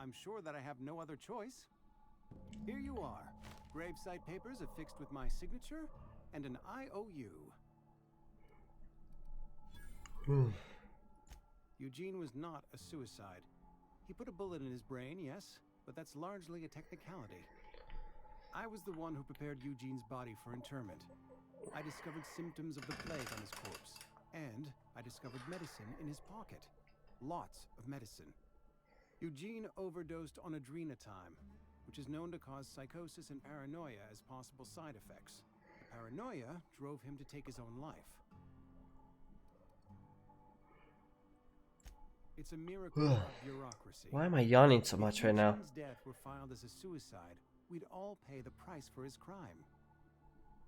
I'm sure that I have no other choice. Here you are. Gravesite papers affixed with my signature and an IOU. Eugene was not a suicide. He put a bullet in his brain, yes, but that's largely a technicality. I was the one who prepared Eugene's body for interment. I discovered symptoms of the plague on his corpse, and I discovered medicine in his pocket. Lots of medicine. Eugene overdosed on adrenatime. which is known to cause psychosis and paranoia as possible side effects. The paranoia drove him to take his own life. It's a miracle of bureaucracy. Why am I yawning so much right now? If Eugene's death were filed as a suicide, we'd all pay the price for his crime.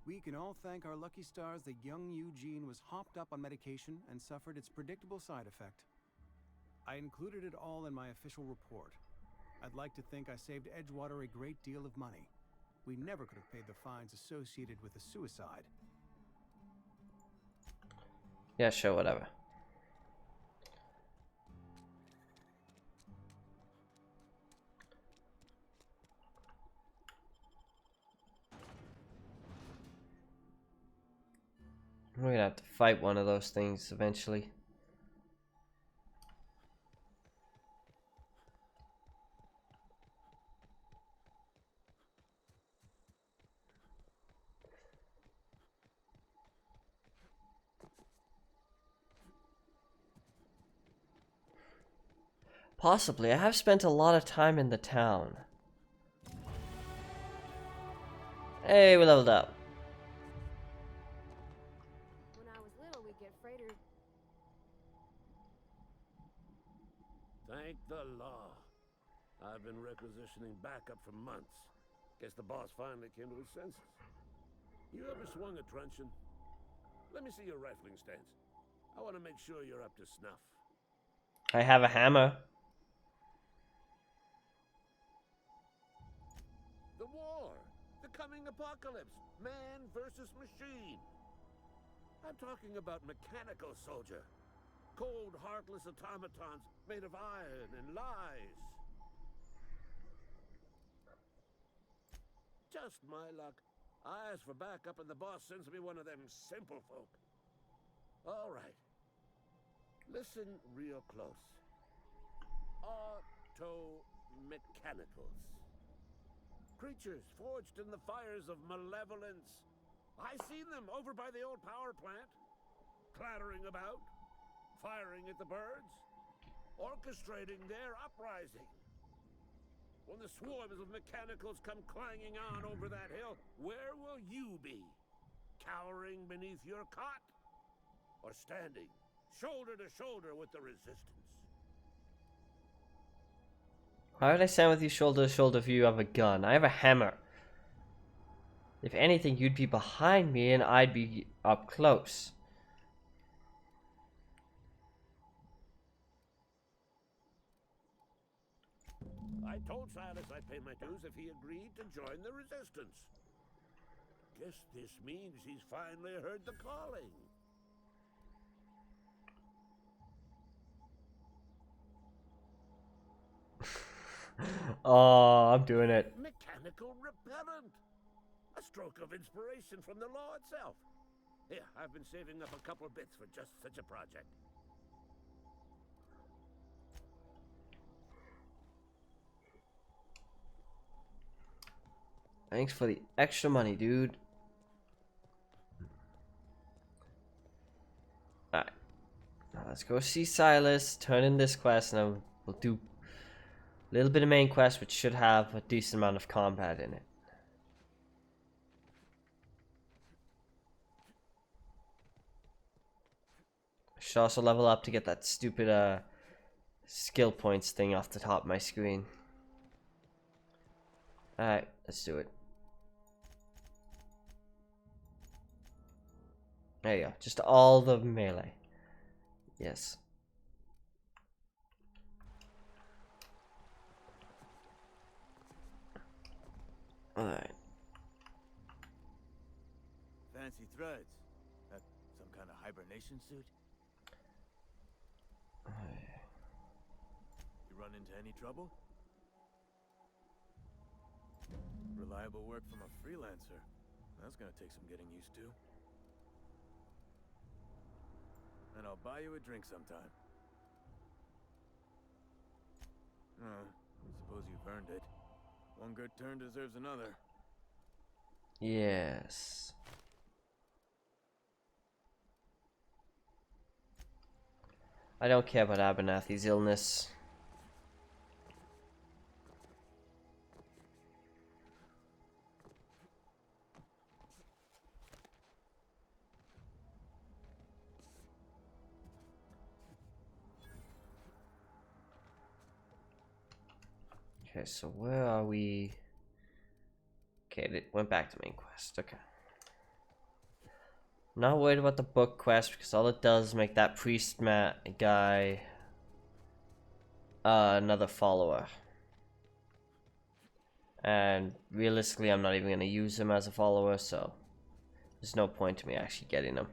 We can all thank our lucky stars that young Eugene was hopped up on medication and suffered its predictable side effect. I included it all in my official report. I'd like to think I saved Edgewater a great deal of money. We never could have paid the fines associated with a suicide. Yeah, sure, whatever. We're gonna have to fight one of those things eventually. Possibly. I have spent a lot of time in the town. Hey, we leveled up. When I was little, we'd get freighters. Thank the law. I've been requisitioning backup for months. Guess the boss finally came to his senses. You ever swung a truncheon? Let me see your rifling stance. I want to make sure you're up to snuff. I have a hammer. The war! The coming apocalypse! Man versus machine! I'm talking about mechanical soldier. Cold, heartless automatons made of iron and lies. Just my luck. I ask for backup and the boss sends me one of them simple folk. All right. Listen real close. Auto-mechanicals. Creatures forged in the fires of malevolence. I seen them over by the old power plant. Clattering about. Firing at the birds. Orchestrating their uprising. When the swarms of mechanicals come clanging on over that hill, where will you be? Cowering beneath your cot? Or standing, shoulder to shoulder with the resistance? Why would I stand with you shoulder to shoulder if you have a gun? I have a hammer. If anything, you'd be behind me and I'd be up close. I told Silas I'd pay my dues if he agreed to join the resistance. Guess this means he's finally heard the calling. Oh, I'm doing it. Mechanical repellent. A stroke of inspiration from the law itself. Here, I've been saving up a couple bits for just such a project. Thanks for the extra money, dude. Alright. Now let's go see Silas, turn in this quest, and then we'll do a little bit of main quest, which should have a decent amount of combat in it. I should also level up to get that stupid skill points thing off the top of my screen. Alright, let's do it. There you go. Just all the melee. Yes. Alright. Fancy threads. That some kind of hibernation suit? You run into any trouble? Reliable work from a freelancer. That's gonna take some getting used to. And I'll buy you a drink sometime. Suppose you've earned it. One good turn deserves another. Yes. I don't care about Abernathy's illness. Okay, so where are we? Okay, it went back to main quest. Okay. Not worried about the book quest because all it does is make that priest guy another follower. And realistically, I'm not even going to use him as a follower, so there's no point to me actually getting him.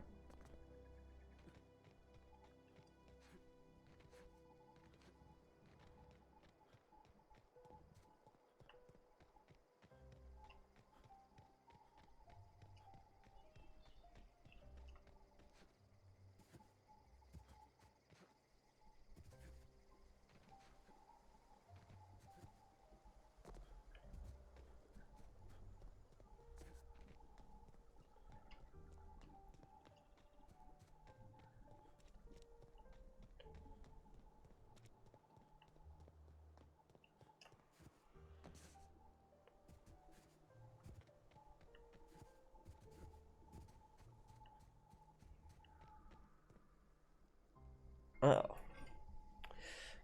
Oh.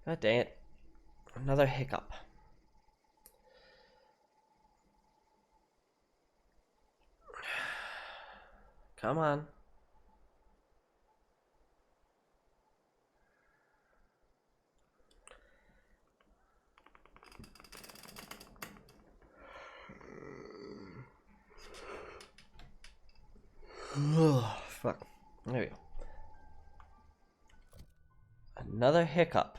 God dang it. Another hiccup. Come on. Fuck. There we go. Another hiccup.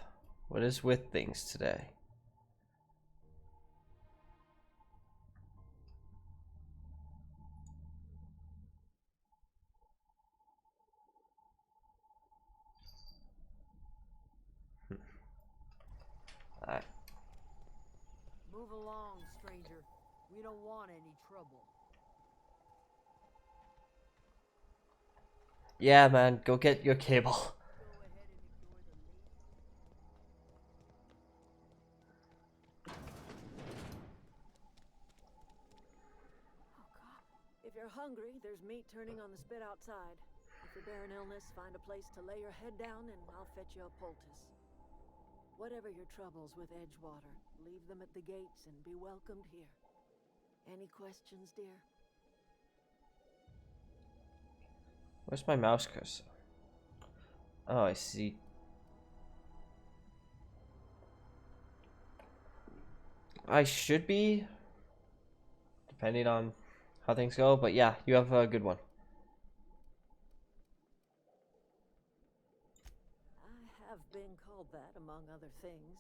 What is with things today? Alright. Move along, stranger. We don't want any trouble. Yeah, man, go get your cable. If you're hungry, there's meat turning on the spit outside. If you bear an illness, find a place to lay your head down and I'll fetch you a poultice. Whatever your troubles with Edgewater, leave them at the gates and be welcomed here. Any questions, dear? Where's my mouse cursor? Oh, I see. I should be, depending on how things go, but yeah, you have a good one. I have been called that, among other things.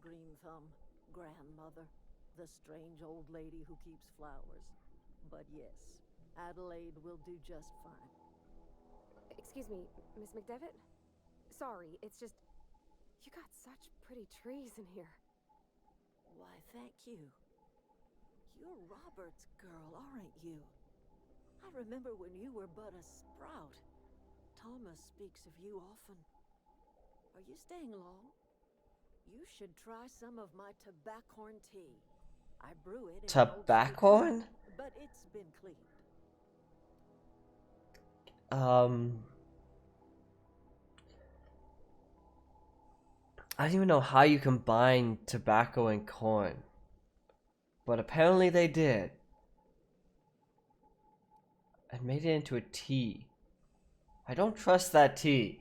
Green Thumb, grandmother, the strange old lady who keeps flowers. But yes, Adelaide will do just fine. Excuse me, Miss McDevitt? Sorry, it's just... You got such pretty trees in here. Why, thank you. You're Robert's girl, aren't you? I remember when you were but a sprout. Thomas speaks of you often. Are you staying long? You should try some of my tobaccorn tea. I brew it in an old Tobaccorn? street, but it's been cleaned. I don't even know how you combine tobacco and corn. But apparently they did. And made it into a tea. I don't trust that tea.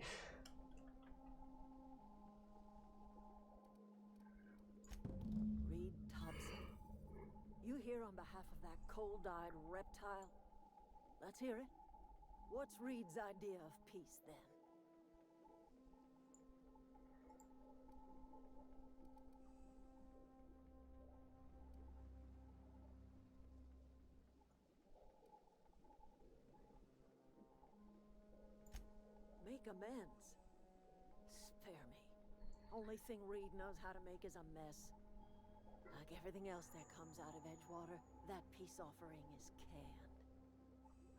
Reed Thompson. You here on behalf of that cold-eyed reptile? Let's hear it. What's Reed's idea of peace, then? Make amends. Spare me. Only thing Reed knows how to make is a mess. Like everything else that comes out of Edgewater, that peace offering is canned.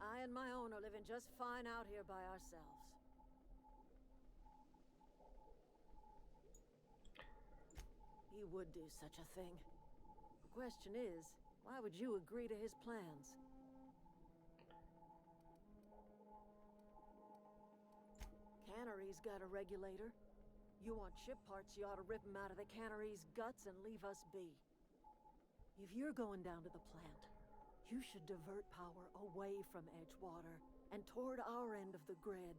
I and my own are living just fine out here by ourselves. He would do such a thing. The question is, why would you agree to his plans? Cannery's got a regulator. You want ship parts, you ought to rip them out of the cannery's guts and leave us be. If you're going down to the plant, you should divert power away from Edgewater and toward our end of the grid.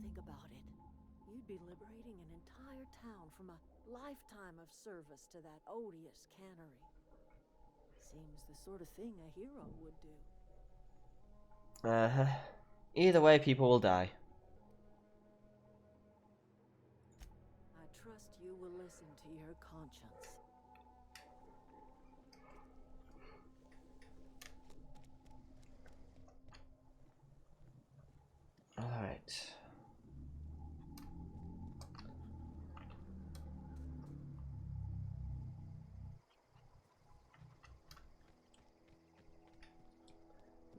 Think about it. You'd be liberating an entire town from a lifetime of service to that odious cannery. Seems the sort of thing a hero would do. Either way, people will die. I trust you will listen to your conscience. Alright.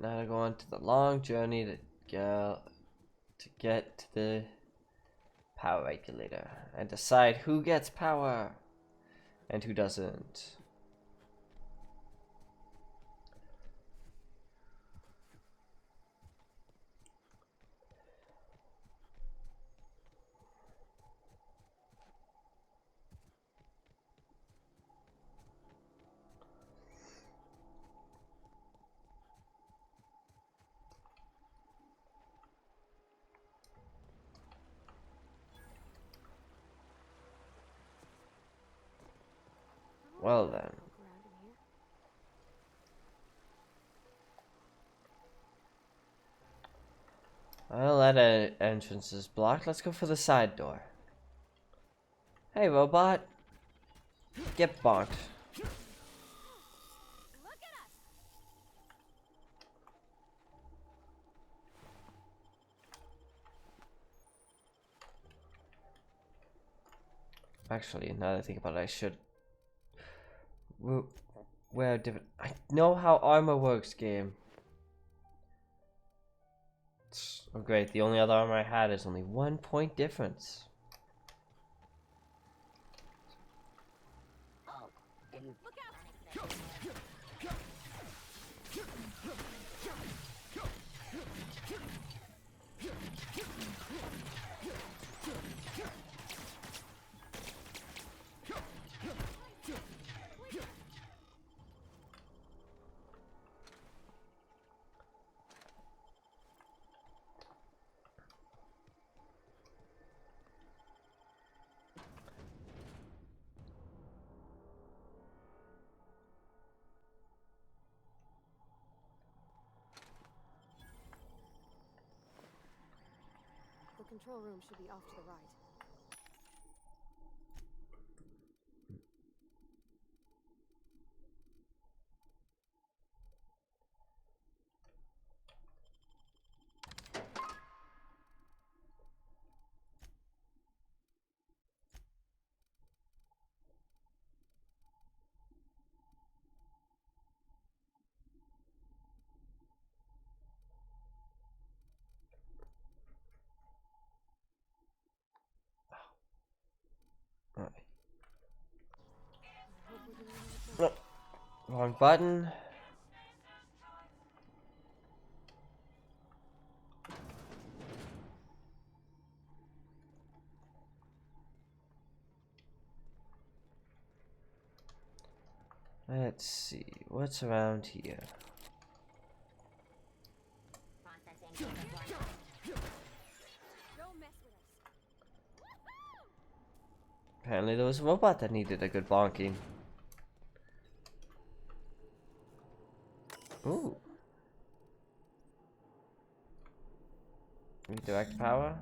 Now to go on to the long journey to get to the power regulator and decide who gets power and who doesn't. Well then. Well, that entrance is blocked. Let's go for the side door. Hey, robot. Get bonked. Actually, now that I think about it, I should wear different. I know how armor works, game. Oh great, the only other armor I had is only 1 point difference. The control room should be off to the right. No, wrong button. Let's see what's around here. Apparently there was a robot that needed a good bonking. Ooh. Redirect power.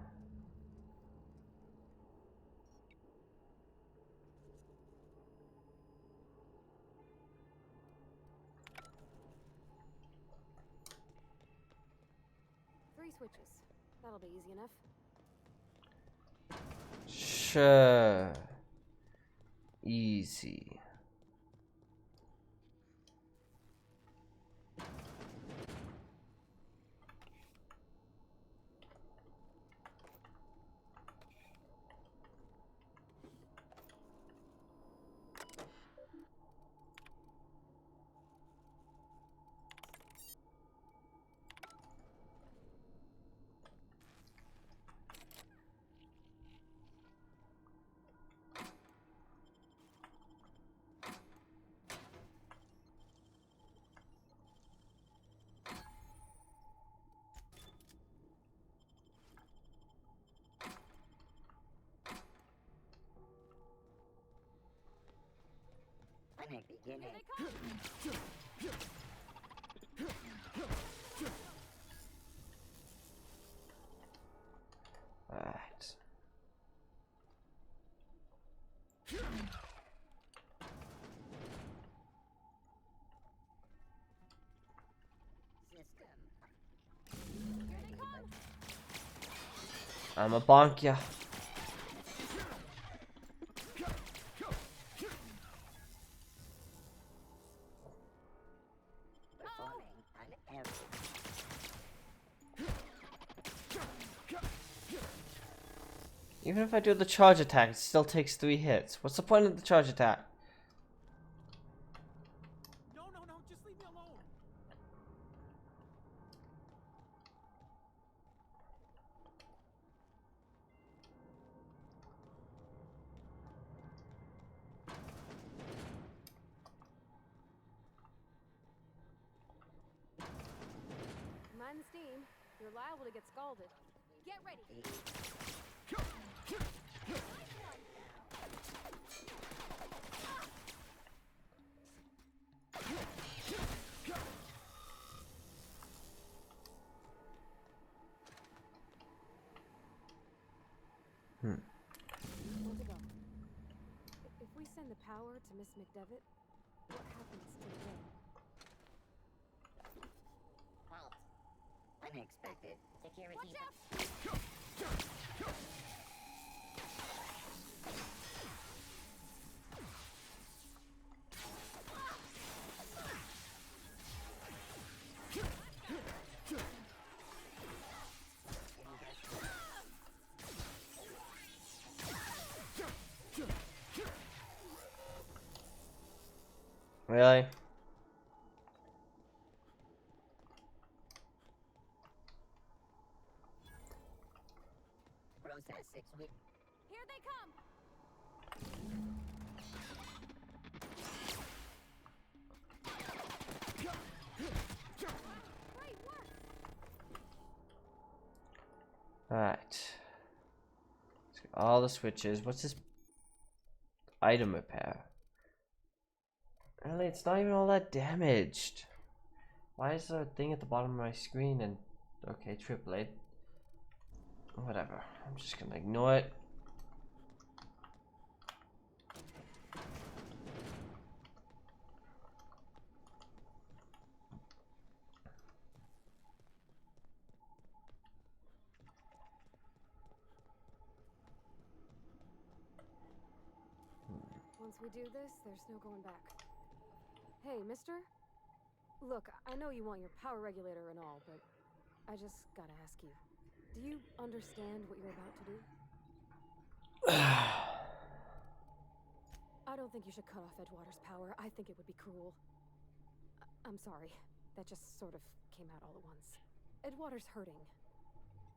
Three switches. That'll be easy enough. Sure. Easy. panic beginning. Alright. I'm a bonk ya. Even if I do the charge attack, it still takes 3 hits. What's the point of the charge attack? No, just leave me alone. Mind the steam. You're liable to get scalded. Get ready. Want to go. If we send the power to Miss McDevitt, what happens to the bill? Halt. Unexpected security. Watch out! Really? Process 6 weeks. Here they come! Great work! Alright. Let's get all the switches. What's this? Item repair. Really, it's not even all that damaged. Why is there a thing at the bottom of my screen and... Okay, AAA. Whatever. I'm just gonna ignore it. Once we do this, there's no going back. Hey, mister? Look, I know you want your power regulator and all, but I just gotta ask you. Do you understand what you're about to do? I don't think you should cut off Edgewater's power. I think it would be cruel. I'm sorry. That just sort of came out all at once. Edgewater's hurting.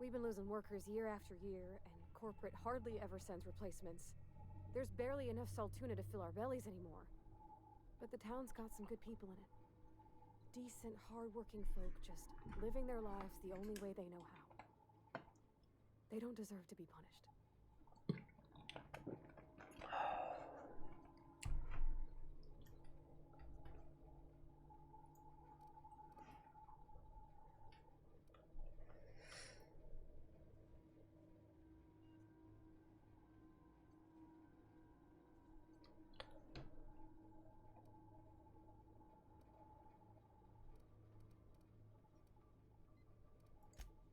We've been losing workers year after year, and corporate hardly ever sends replacements. There's barely enough Saltuna to fill our bellies anymore. But the town's got some good people in it. Decent, hard-working folk just living their lives the only way they know how. They don't deserve to be punished.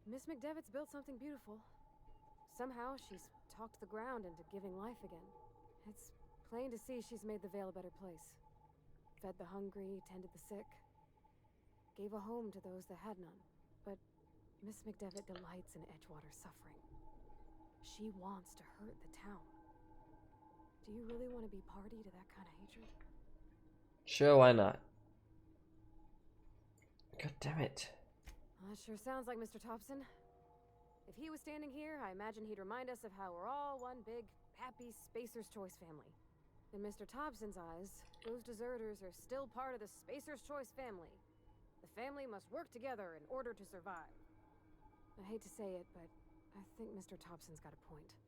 Miss McDevitt's built something beautiful. Somehow she's talked the ground into giving life again. It's plain to see she's made the Vale a better place. Fed the hungry, tended the sick. Gave a home to those that had none. But Miss McDevitt delights in Edgewater's suffering. She wants to hurt the town. Do you really want to be party to that kind of hatred? Sure, why not? God damn it. Well, that sure sounds like Mr. Thompson. If he was standing here, I imagine he'd remind us of how we're all one big, happy Spacer's Choice family. In Mr. Thompson's eyes, those deserters are still part of the Spacer's Choice family. The family must work together in order to survive. I hate to say it, but I think Mr. Thompson's got a point.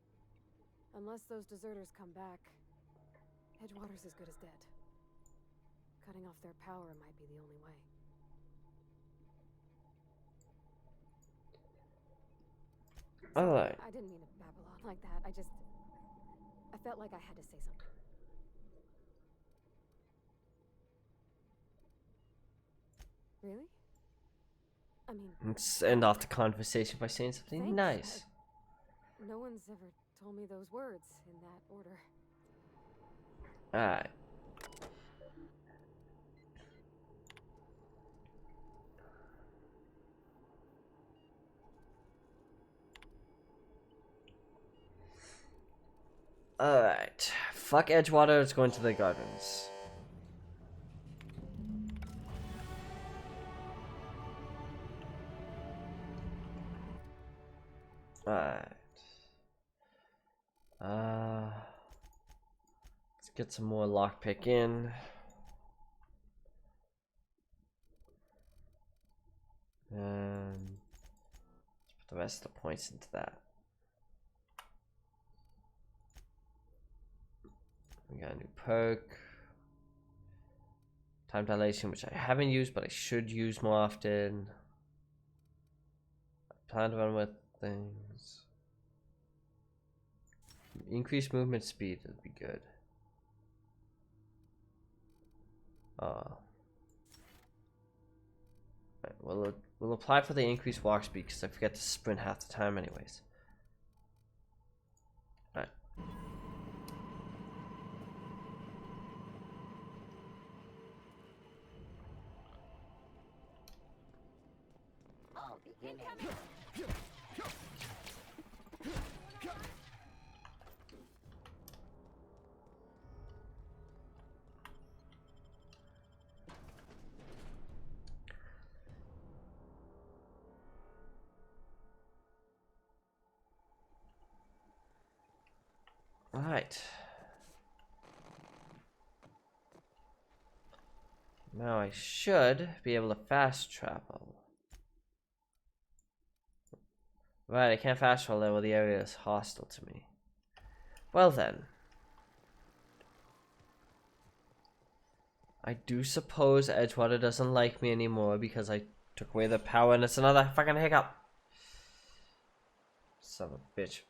Unless those deserters come back, Edgewater's as good as dead. Cutting off their power might be the only way. Alright. I didn't mean to babble on like that. I felt like I had to say something. Really? I mean, Let's end off the conversation by saying something thanks. nice. No one's ever told me those words in that order. Alright. Alright. Fuck Edgewater, it's going to the gardens. Alright. Let's get some more lockpick in. And let's put the rest of the points into that. We got a new perk. Time dilation, which I haven't used, but I should use more often. I plan to run with things. Increased movement speed would be good. Right, we'll apply for the increased walk speed because I forget to sprint half the time anyways. Alright. I'll begin it. Alright. Now I should be able to fast travel. Right, I can't fast travel there where the area is hostile to me. Well then. I do suppose Edgewater doesn't like me anymore because I took away the power and it's another fucking hiccup. Son of a bitch.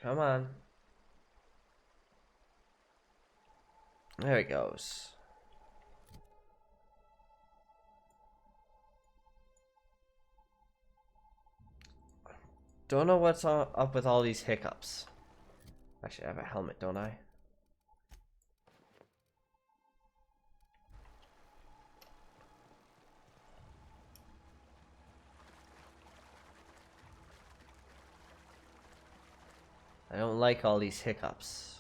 Come on. There it goes. Don't know what's up with all these hiccups. Actually, I have a helmet, don't I? I don't like all these hiccups.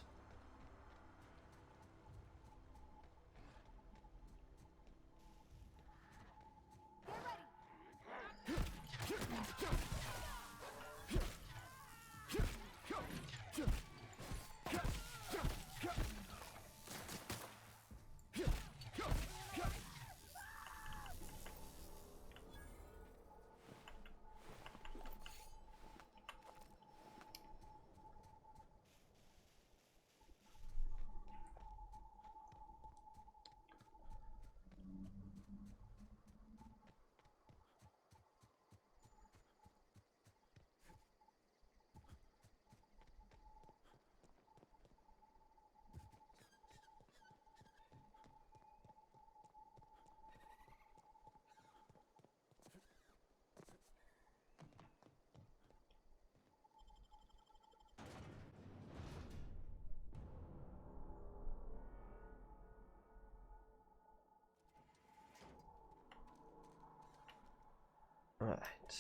Alright.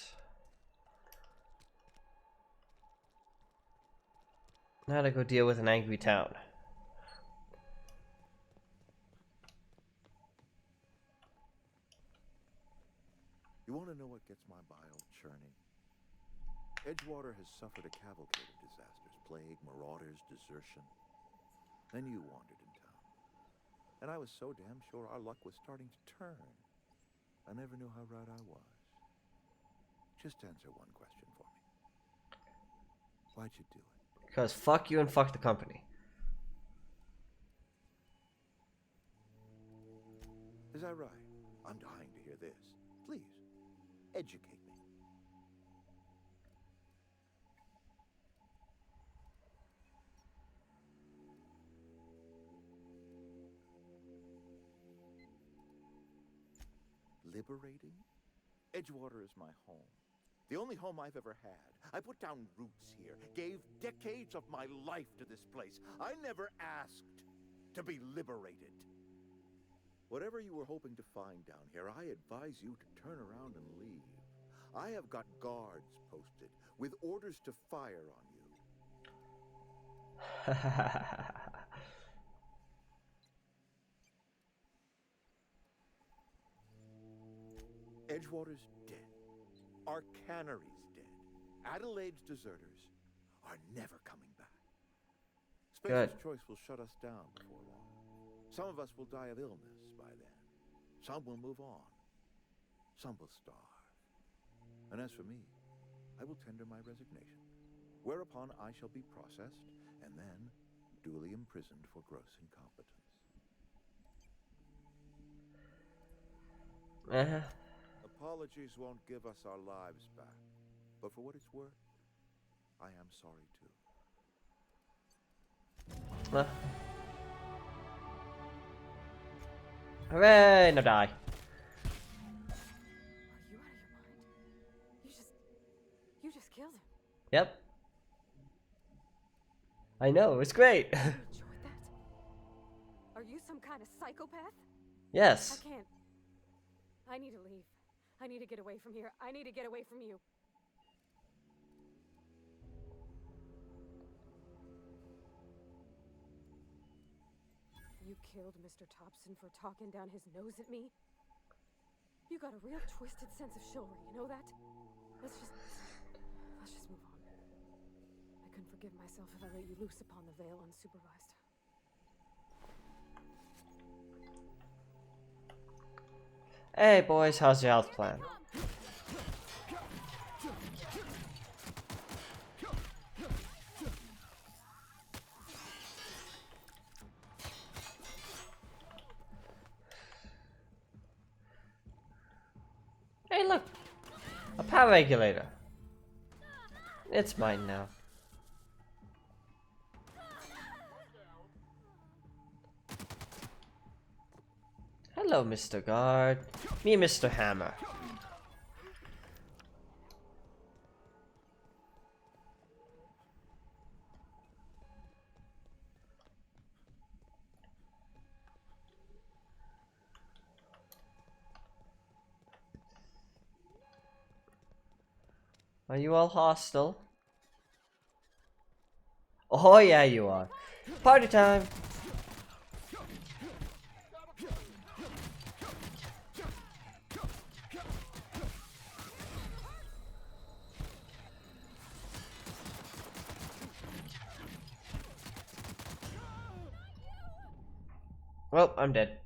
Now to go deal with an angry town. You want to know what gets my bile churning? Edgewater has suffered a cavalcade of disasters. Plague, marauders, desertion. Then you wandered in town. And I was so damn sure our luck was starting to turn. I never knew how right I was. Just answer one question for me. Why'd you do it? Because fuck you and fuck the company. Is that right? I'm dying to hear this. Please, educate me. Liberating? Edgewater is my home. The only home I've ever had. I put down roots here, gave decades of my life to this place. I never asked to be liberated. Whatever you were hoping to find down here, I advise you to turn around and leave. I have got guards posted with orders to fire on you. Edgewater's dead. Our cannery's dead. Adelaide's deserters are never coming back. Spacer's Choice will shut us down before long. Some of us will die of illness by then. Some will move on. Some will starve. And as for me, I will tender my resignation, whereupon I shall be processed and then duly imprisoned for gross incompetence. Apologies won't give us our lives back, but for what it's worth, I am sorry too. Hooray! No die. Are you out of your mind? You just killed him. Yep. I know, it's great. You enjoyed that? Are you some kind of psychopath? Yes. I can't. I need to leave. I need to get away from here. I need to get away from you. You killed Mr. Thompson for talking down his nose at me? You got a real twisted sense of chivalry, you know that? Let's just move on. I couldn't forgive myself if I let you loose upon the Vale unsupervised. Hey boys, how's your health plan? Hey look! A power regulator. It's mine now. Hello, Mr. Guard. Me, Mr. Hammer. Are you all hostile? Oh yeah, you are. Party time! Well, I'm dead.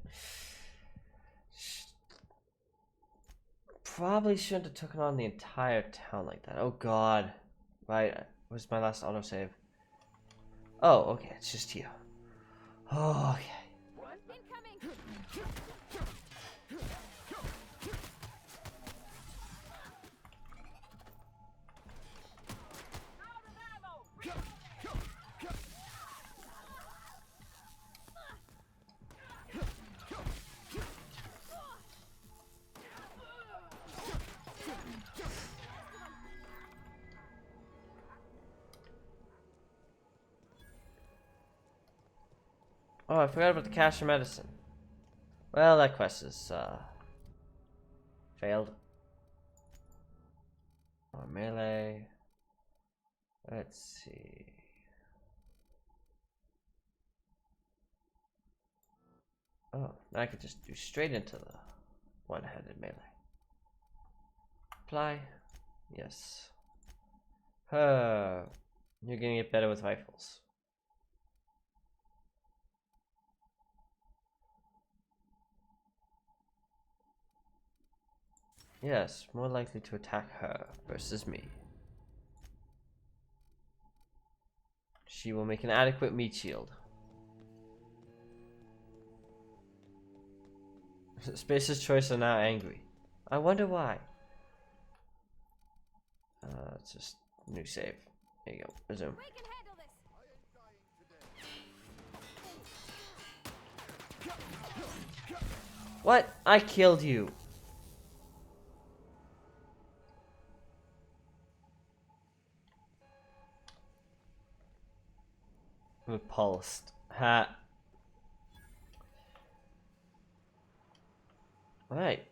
Probably shouldn't have taken on the entire town like that. Oh god. Right, where's my last autosave? Oh, okay, it's just here. Oh, okay. Oh, I forgot about the cache of medicine. Well, that quest is, failed. Oh, melee. Let's see. Oh, now I could just do straight into the one-handed melee. Apply. Yes. You're gonna get better with rifles. Yes, more likely to attack her versus me. She will make an adequate meat shield. Space's choice are now angry. I wonder why. It's just new save. There you go. Resume. What? I killed you. Repulsed. Ha. Alright.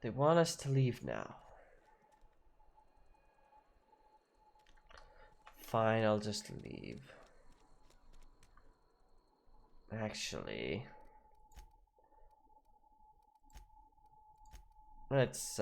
They want us to leave now. Fine, I'll just leave. Actually, let's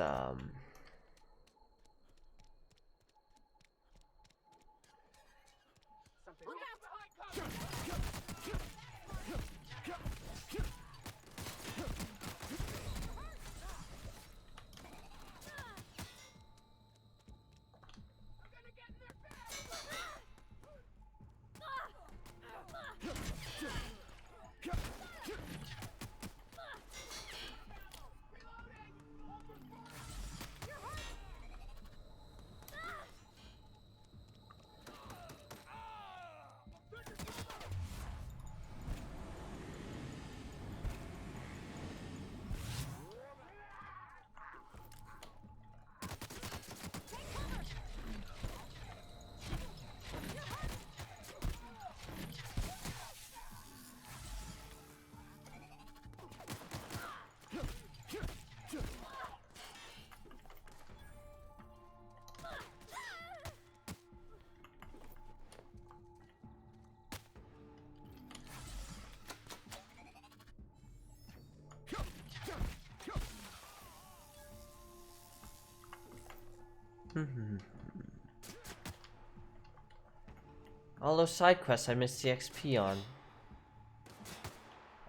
all those side quests I missed the XP on.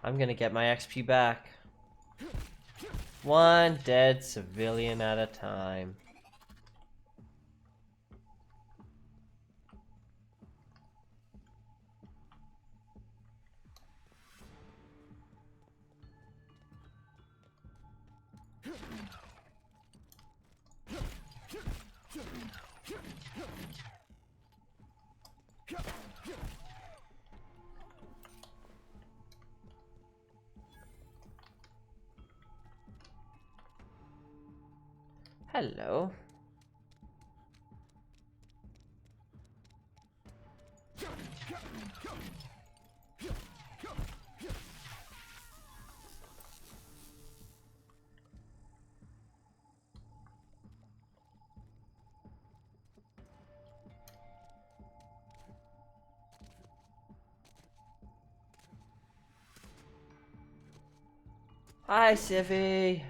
I'm gonna get my XP back. One dead civilian at a time. Hello. Hi, Civvy.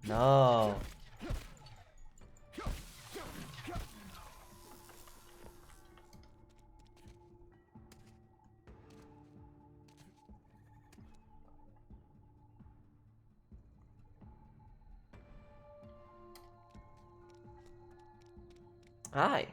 No. Hi.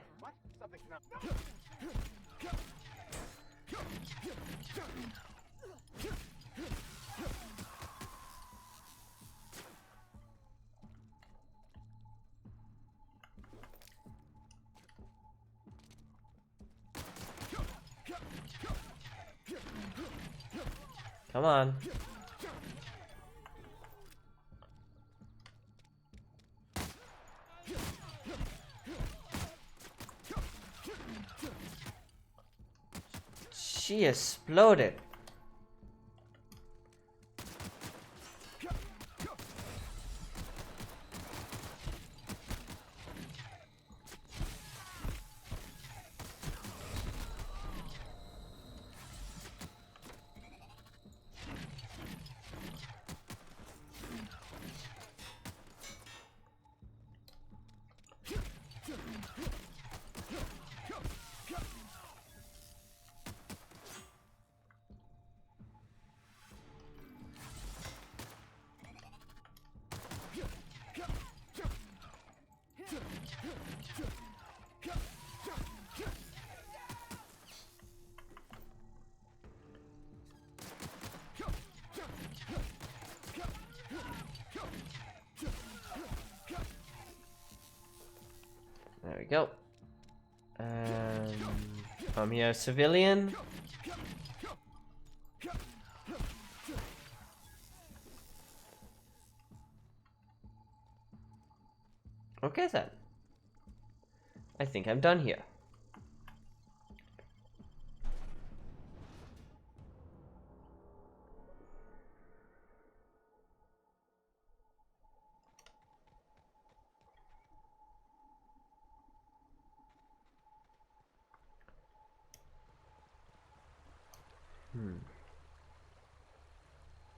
Come on. She exploded. go. From here, civilian. Okay then. I think I'm done here.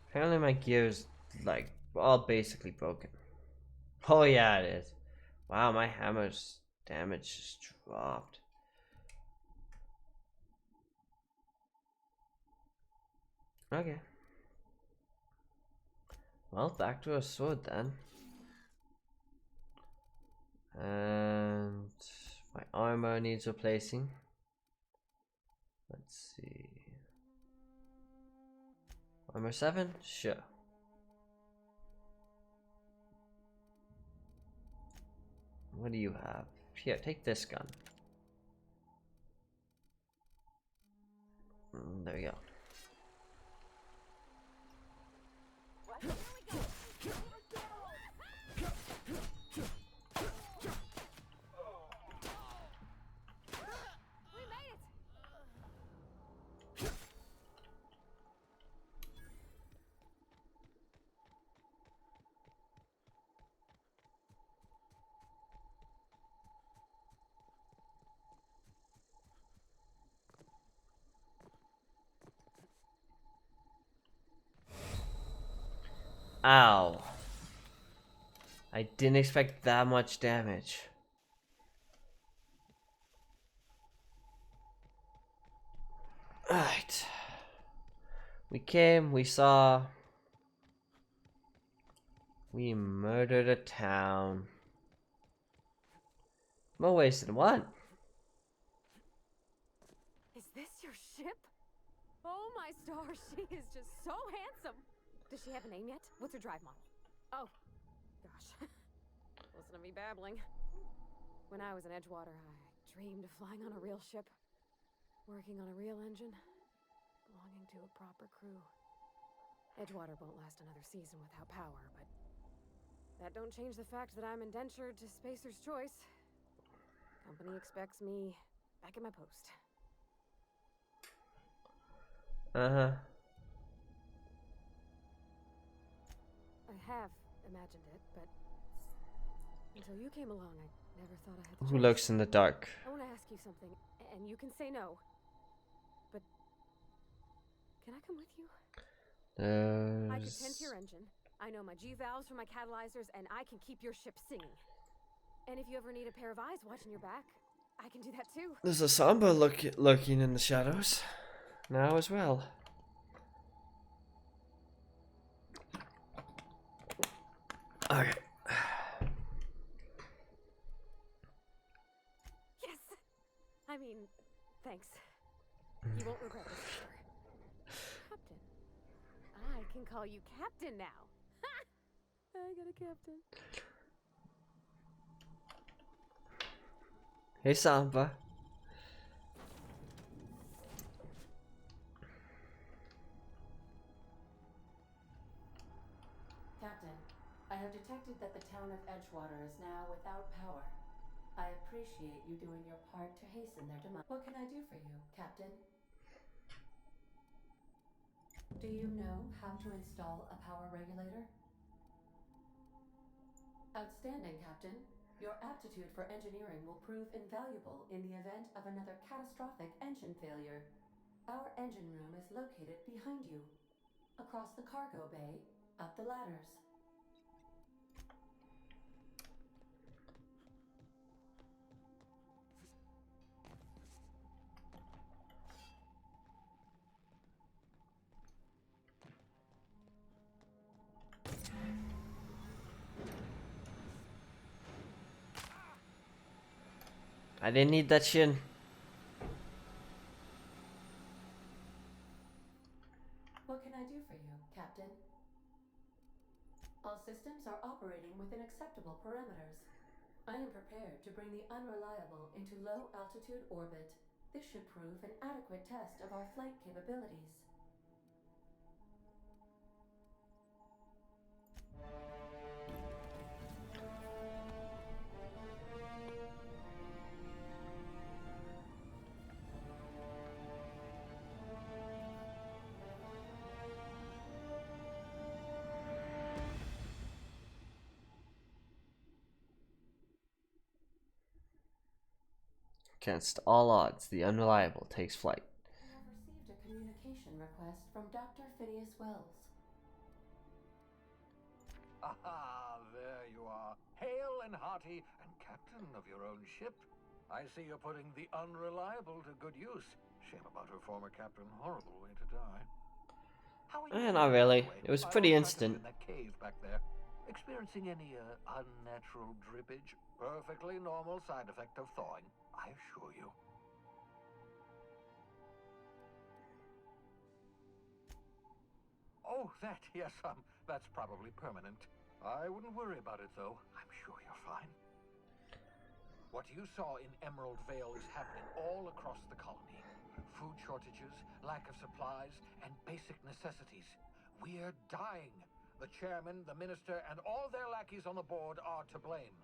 Apparently my gear's like all basically broken. Oh yeah, it is. Wow, my hammer's damage just dropped. Okay. Well, back to a sword then. And my armor needs replacing. Let's see. Armor 7? Sure. What do you have? Here, take this gun. There we go. Ow. I didn't expect that much damage. Alright. We came, we saw. We murdered a town. More ways than one. Is this your ship? Oh my stars, she is just so handsome. Does she have a name yet? What's her drive model? Oh, gosh. Listen to me babbling. When I was in Edgewater, I dreamed of flying on a real ship, working on a real engine, belonging to a proper crew. Edgewater won't last another season without power, but that don't change the fact that I'm indentured to Spacer's Choice. Company expects me back at my post. Uh-huh. I have imagined it, but until you came along, I never thought I had the Who choice. lurks in the dark? I want to ask you something, and you can say no. But can I come with you? I can tend to your engine. I know my G-valves from my catalyzers, and I can keep your ship singing. And if you ever need a pair of eyes watching your back, I can do that too. There's a Samba lurking in the shadows now as well. Okay. Yes! I mean, thanks. You won't regret this, sir. Captain. I can call you Captain now. Ha! I got a captain. Hey, Samba. Captain, I have detected that the town of Edgewater is now without power. I appreciate you doing your part to hasten their demise. What can I do for you, Captain? Do you know how to install a power regulator? Outstanding, Captain. Your aptitude for engineering will prove invaluable in the event of another catastrophic engine failure. Our engine room is located behind you, across the cargo bay, up the ladders. I didn't need that shin. What can I do for you, Captain? All systems are operating within acceptable parameters. I am prepared to bring the Unreliable into low-altitude orbit. This should prove an adequate test of our flight capabilities. Against all odds, the Unreliable takes flight. We have received a communication request from Dr. Phineas Wells. Ah, there you are. Hale and hearty and captain of your own ship. I see you're putting the Unreliable to good use. Shame about her former captain. Horrible way to die. How are you Not feeling, really. by the way? It was I pretty lost track of you instant. in that cave back there. Experiencing any unnatural drippage? Perfectly normal side effect of thawing, I assure you. Oh, that, yes, that's probably permanent. I wouldn't worry about it, though. I'm sure you're fine. What you saw in Emerald Vale is happening all across the colony. Food shortages, lack of supplies, and basic necessities. We're dying. The chairman, the minister, and all their lackeys on the board are to blame.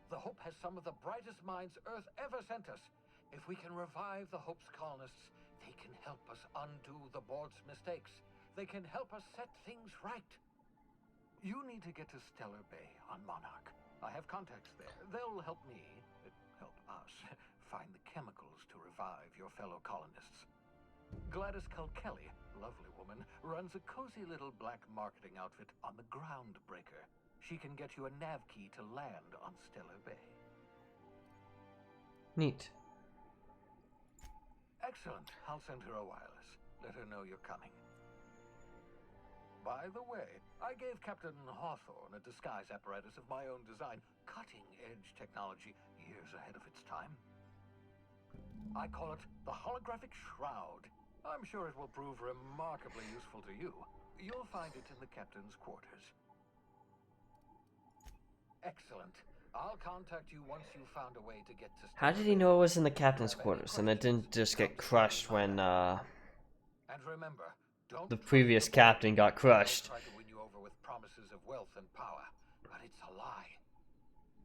The Hope has some of the brightest minds Earth ever sent us. If we can revive the Hope's colonists, they can help us undo the board's mistakes. They can help us set things right. You need to get to Stellar Bay on Monarch. I have contacts there. They'll help me, help us, find the chemicals to revive your fellow colonists. Gladys Kelly, lovely woman, runs a cozy little black marketing outfit on the Groundbreaker. She can get you a nav key to land on Stellar Bay. Neat. Excellent. I'll send her a wireless. Let her know you're coming. By the way, I gave Captain Hawthorne a disguise apparatus of my own design. Cutting-edge technology, years ahead of its time. I call it the Holographic Shroud. I'm sure it will prove remarkably useful to you. You'll find it in the captain's quarters. Excellent. I'll contact you once you've found a way to get to... How did he know it was in the captain's quarters and it didn't just get crushed when And remember, don't the previous captain got crushed? try to win you over with promises of wealth and power, but it's a lie.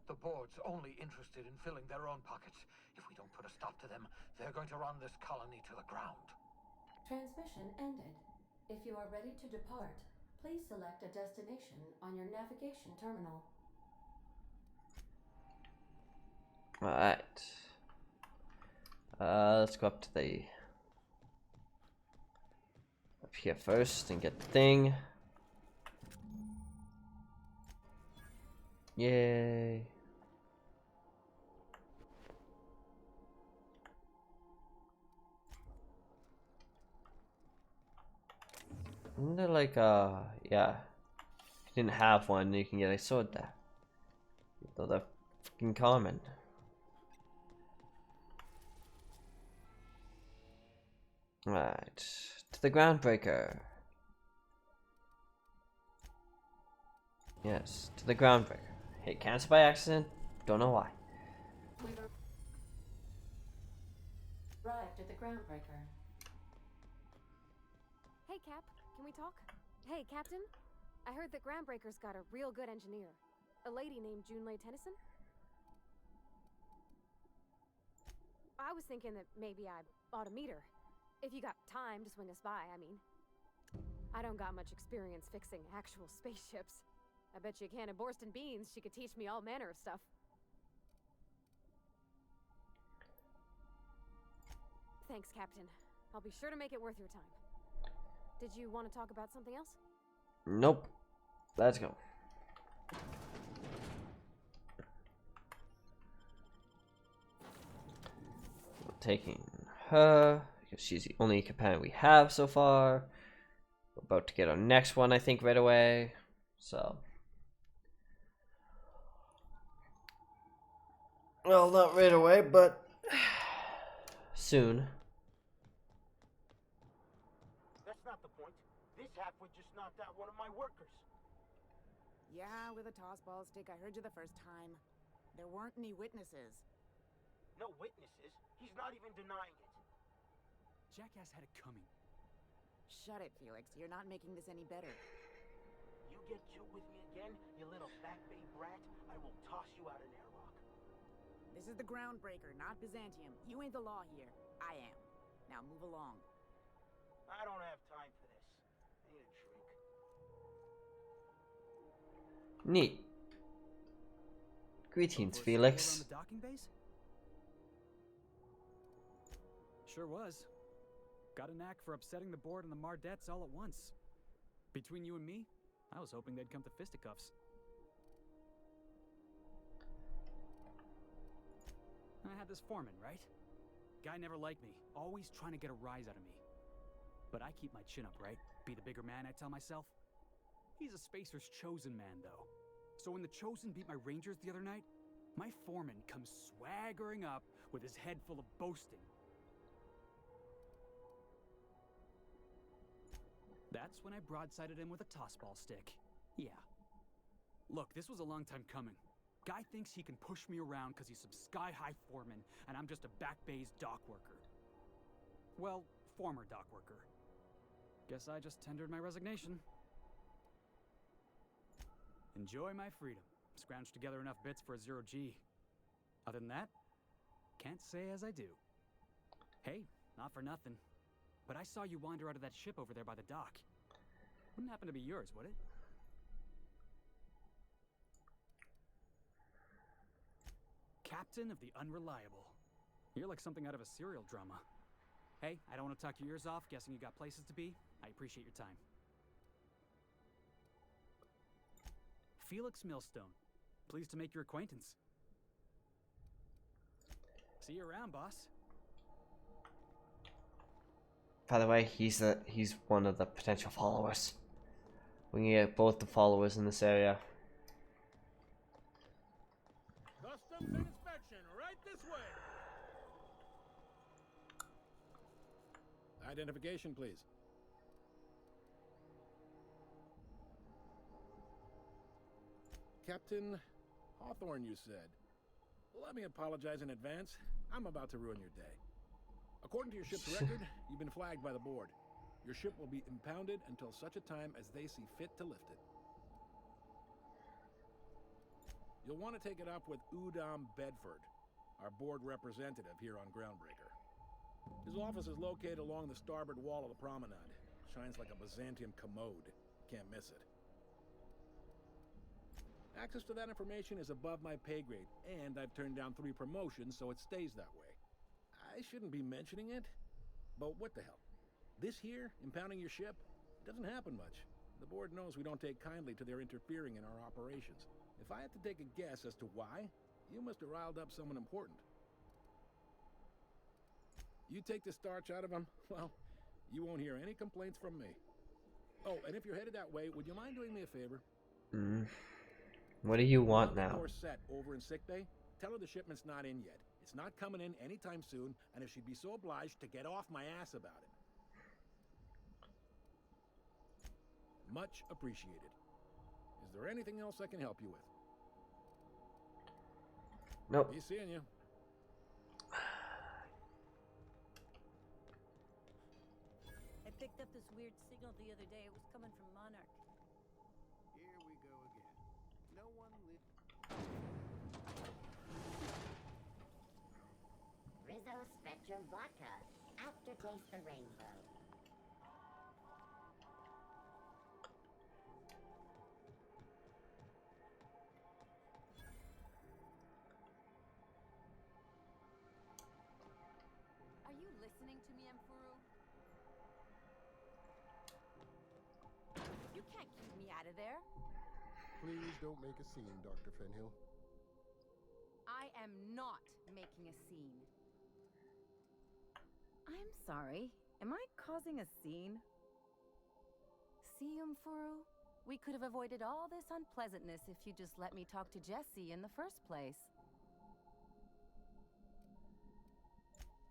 The board's only interested in filling their own pockets. If we don't put a stop to them, they're going to run this colony to the ground. Transmission ended. If you are ready to depart, please select a destination on your navigation terminal. Alright. Let's go up to the... up here first and get the thing. Yay. Isn't there like yeah. If you didn't have one, you can get a sword there. Though they're fucking common. Right. To the Groundbreaker. Yes, to the Groundbreaker. Hit cancel by accident. Don't know why. We've arrived at the Groundbreaker. Hey, Cap, can we talk? Hey, Captain. I heard that Groundbreaker's got a real good engineer. A lady named Junlei Tennyson. I was thinking that maybe I ought to meet her. If you got time to swing us by, I mean. I don't got much experience fixing actual spaceships. I bet you a can of Borston beans she could teach me all manner of stuff. Thanks, Captain. I'll be sure to make it worth your time. Did you want to talk about something else? Nope. Let's go. Taking her, because she's the only companion we have so far. We're about to get our next one, I think, right away. So. Well, not right away, but soon. That's not the point. This halfwit just knocked out one of my workers. Yeah, with a toss ball stick. I heard you the first time. There weren't any witnesses. No witnesses? He's not even denying it. Jackass had it coming. Shut it, Felix. You're not making this any better. You get cute with me again, you little back bay brat, I will toss you out an airlock. This is the Groundbreaker, not Byzantium. You ain't the law here. I am. Now move along. I don't have time for this. I need a drink. Neat. Greetings, For a Felix. stroll around the docking base? Sure was. Got a knack for upsetting the board and the Mardettes all at once. Between you and me, I was hoping they'd come to fisticuffs. I had this foreman, right? Guy never liked me, always trying to get a rise out of me. But I keep my chin up, right? Be the bigger man, I tell myself. He's a Spacer's chosen man, though. So when the Chosen beat my Rangers the other night, my foreman comes swaggering up with his head full of boasting. That's when I broadsided him with a tossball stick. Yeah. Look, this was a long time coming. Guy thinks he can push me around because he's some sky-high foreman, and I'm just a back bay's dock worker. Well, former dock worker. Guess I just tendered my resignation. Enjoy my freedom. Scrounged together enough bits for a 0G. Other than that, can't say as I do. Hey, not for nothing, but I saw you wander out of that ship over there by the dock. Wouldn't happen to be yours, would it? Captain of the Unreliable. You're like something out of a serial drama. Hey, I don't want to talk your ears off, guessing you got places to be. I appreciate your time. Felix Millstone. Pleased to make your acquaintance. See you around, boss. By the way, he's one of the potential followers. We can get both the followers in this area. Customs and inspection, right this way. Identification, please. Captain Hawthorne, you said. Let me apologize in advance. I'm about to ruin your day. According to your ship's record, you've been flagged by the board. Your ship will be impounded until such a time as they see fit to lift it. You'll want to take it up with Udom Bedford, our board representative here on Groundbreaker. His office is located along the starboard wall of the promenade. Shines like a Byzantium commode. Can't miss it. Access to that information is above my pay grade, and I've turned down 3 promotions, so it stays that way. I shouldn't be mentioning it, but what the hell? This here, impounding your ship, it doesn't happen much. The board knows we don't take kindly to their interfering in our operations. If I had to take a guess as to why, you must have riled up someone important. You take the starch out of them, well, you won't hear any complaints from me. Oh, and if you're headed that way, would you mind doing me a favor? What do you want The now? door set over in sickbay. Tell her the shipment's not in yet. It's not coming in anytime soon, and if she'd be so obliged to get off my ass about it. Much appreciated. Is there anything else I can help you with? Nope. Be seeing you. I picked up this weird signal the other day. It was coming from Monarch. Here we go again. No one Rizzo Spectrum Vodka. Aftertaste the rainbow. Are you listening to me, Emfuru? You can't keep me out of there. Please don't make a scene, Dr. Fenhill. I am not making a scene. I'm sorry. Am I causing a scene? See, Emfuru? We could have avoided all this unpleasantness if you just let me talk to Jesse in the first place.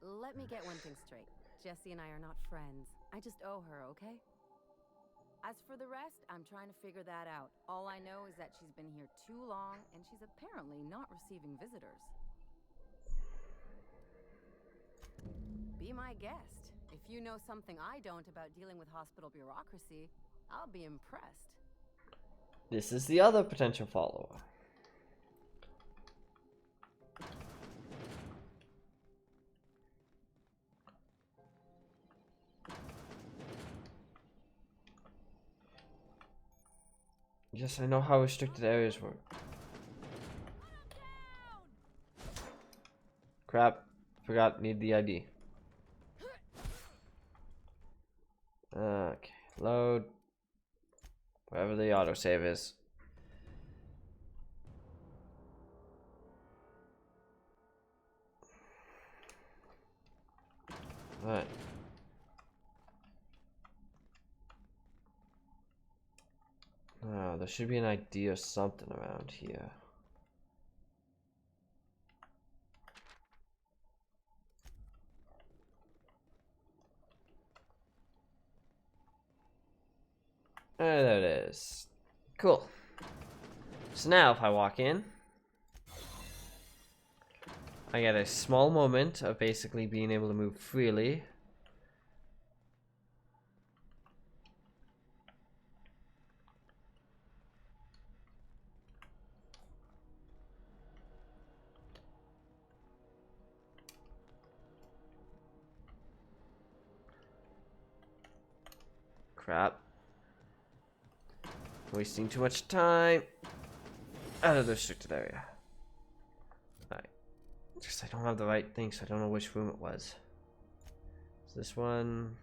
Let me get one thing straight. Jesse and I are not friends. I just owe her, okay? As for the rest, I'm trying to figure that out. All I know is that she's been here too long, and she's apparently not receiving visitors. Be my guest. If you know something I don't about dealing with hospital bureaucracy, I'll be impressed. This is the other potential follower. Yes, I know how restricted areas work. Crap. Forgot, need the ID. Okay, load. Wherever the autosave is. Alright. Oh, there should be an ID or something around here. There it is. Cool. So now if I walk in, I get a small moment of basically being able to move freely. Crap. Wasting too much time. Out of the restricted area. Alright. Just I don't have the right thing, so I don't know which room it was. Is this one?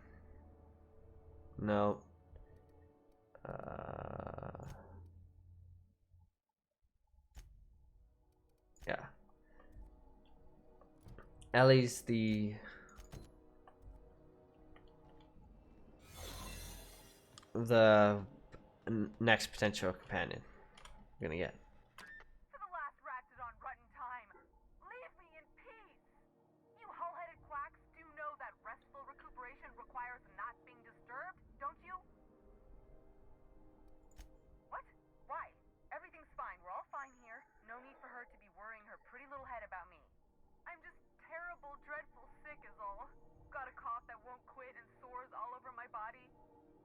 No. Yeah. Ellie's the next potential companion we're gonna get. For the last ratchet on rotten time, leave me in peace. You hull-headed quacks do know that restful recuperation requires not being disturbed, don't you? What? Why? Everything's fine. We're all fine here. No need for her to be worrying her pretty little head about me. I'm just terrible, dreadful sick is all. Got a cough that won't quit and sores all over my body.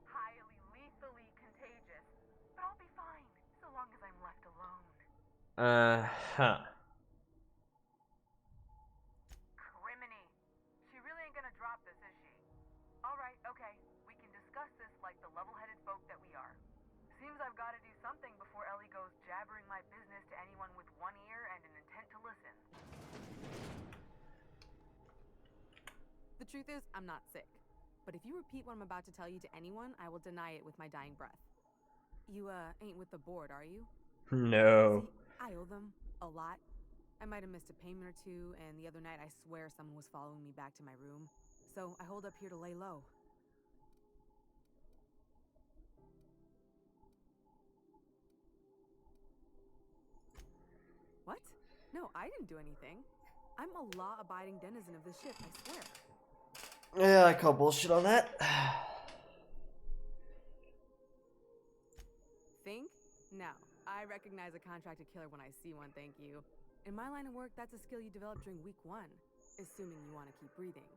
Highly, lethally contagious. But I'll be fine, so long as I'm left alone. Huh. Criminy. She really ain't gonna drop this, is she? Alright, okay. We can discuss this like the level-headed folk that we are. Seems I've gotta do something before Ellie goes jabbering my business to anyone with one ear and an intent to listen. The truth is, I'm not sick. But if you repeat what I'm about to tell you to anyone, I will deny it with my dying breath. You, ain't with the board, are you? No. See, I owe them a lot. I might have missed a payment or two, and the other night I swear someone was following me back to my room. So I hold up here to lay low. What? No, I didn't do anything. I'm a law-abiding denizen of this ship, I swear. Yeah, I call bullshit on that. Think? No. I recognize a contracted killer when I see one, thank you. In my line of work, that's a skill you develop during week 1, assuming you want to keep breathing.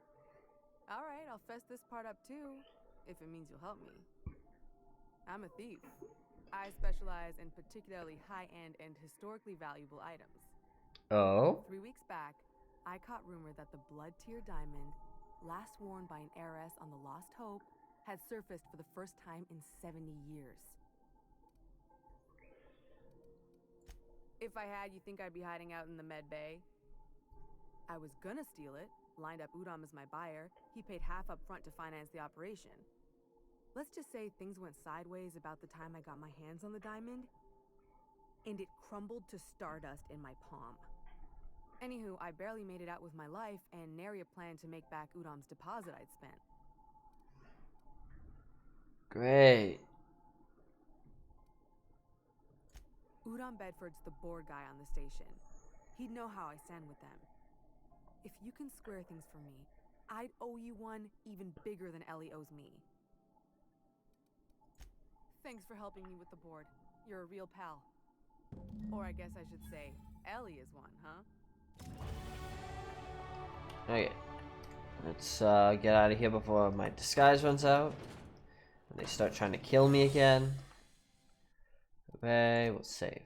Alright, I'll fess this part up too, if it means you'll help me. I'm a thief. I specialize in particularly high-end and historically valuable items. Oh? 3 weeks back, I caught rumor that the blood tier diamond, last worn by an heiress on the Lost Hope, had surfaced for the first time in 70 years. If I had, you think I'd be hiding out in the med bay? I was gonna steal it, lined up Udom as my buyer. He paid half up front to finance the operation. Let's just say things went sideways about the time I got my hands on the diamond, and it crumbled to stardust in my palm. Anywho, I barely made it out with my life, and nary a plan to make back Udom's deposit I'd spent. Great. Udom Bedford's the board guy on the station. He'd know how I stand with them. If you can square things for me, I'd owe you one even bigger than Ellie owes me. Thanks for helping me with the board. You're a real pal. Or I guess I should say, Ellie is one, huh? Okay. Let's get out of here before my disguise runs out. And they start trying to kill me again. Okay, we'll save.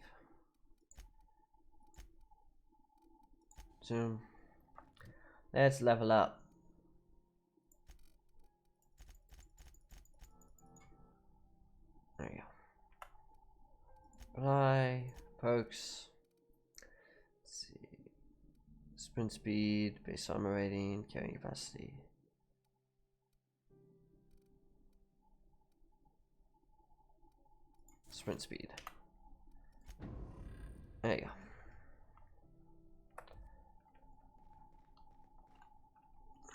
Zoom. Let's level up. There you go. Apply. Perks. Let's see. Sprint speed, base armor rating, carrying capacity. Sprint speed. There you go.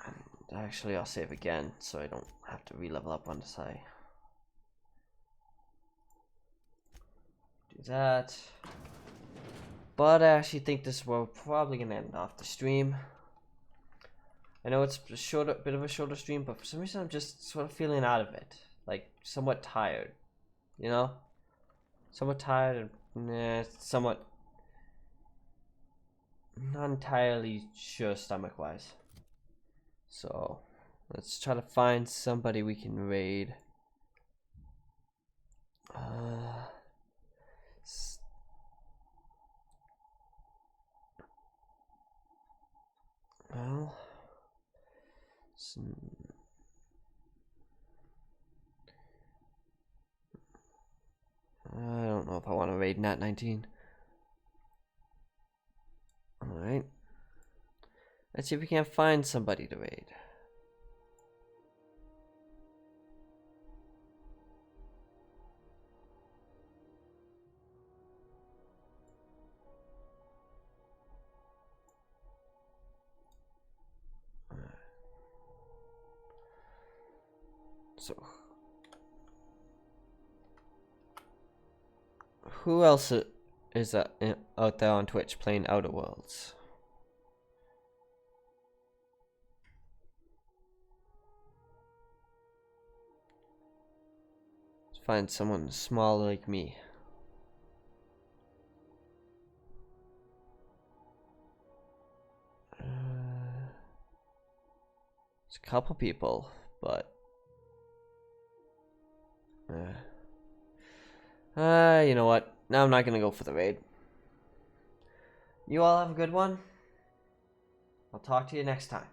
And actually, I'll save again so I don't have to re-level up once I do that. But I actually think this will probably gonna end off the stream. I know it's a shorter, bit of a shorter stream, but for some reason I'm just sort of feeling out of it, like somewhat tired, you know, somewhat tired and somewhat not entirely sure stomach-wise. So let's try to find somebody we can raid. Well, I don't know if I want to raid Nat 19. Alright. Let's see if we can't find somebody to raid. So, who else is out there on Twitch playing Outer Worlds? Let's find someone small like me. There's a couple people, but you know what? Now I'm not gonna go for the raid. You all have a good one. I'll talk to you next time.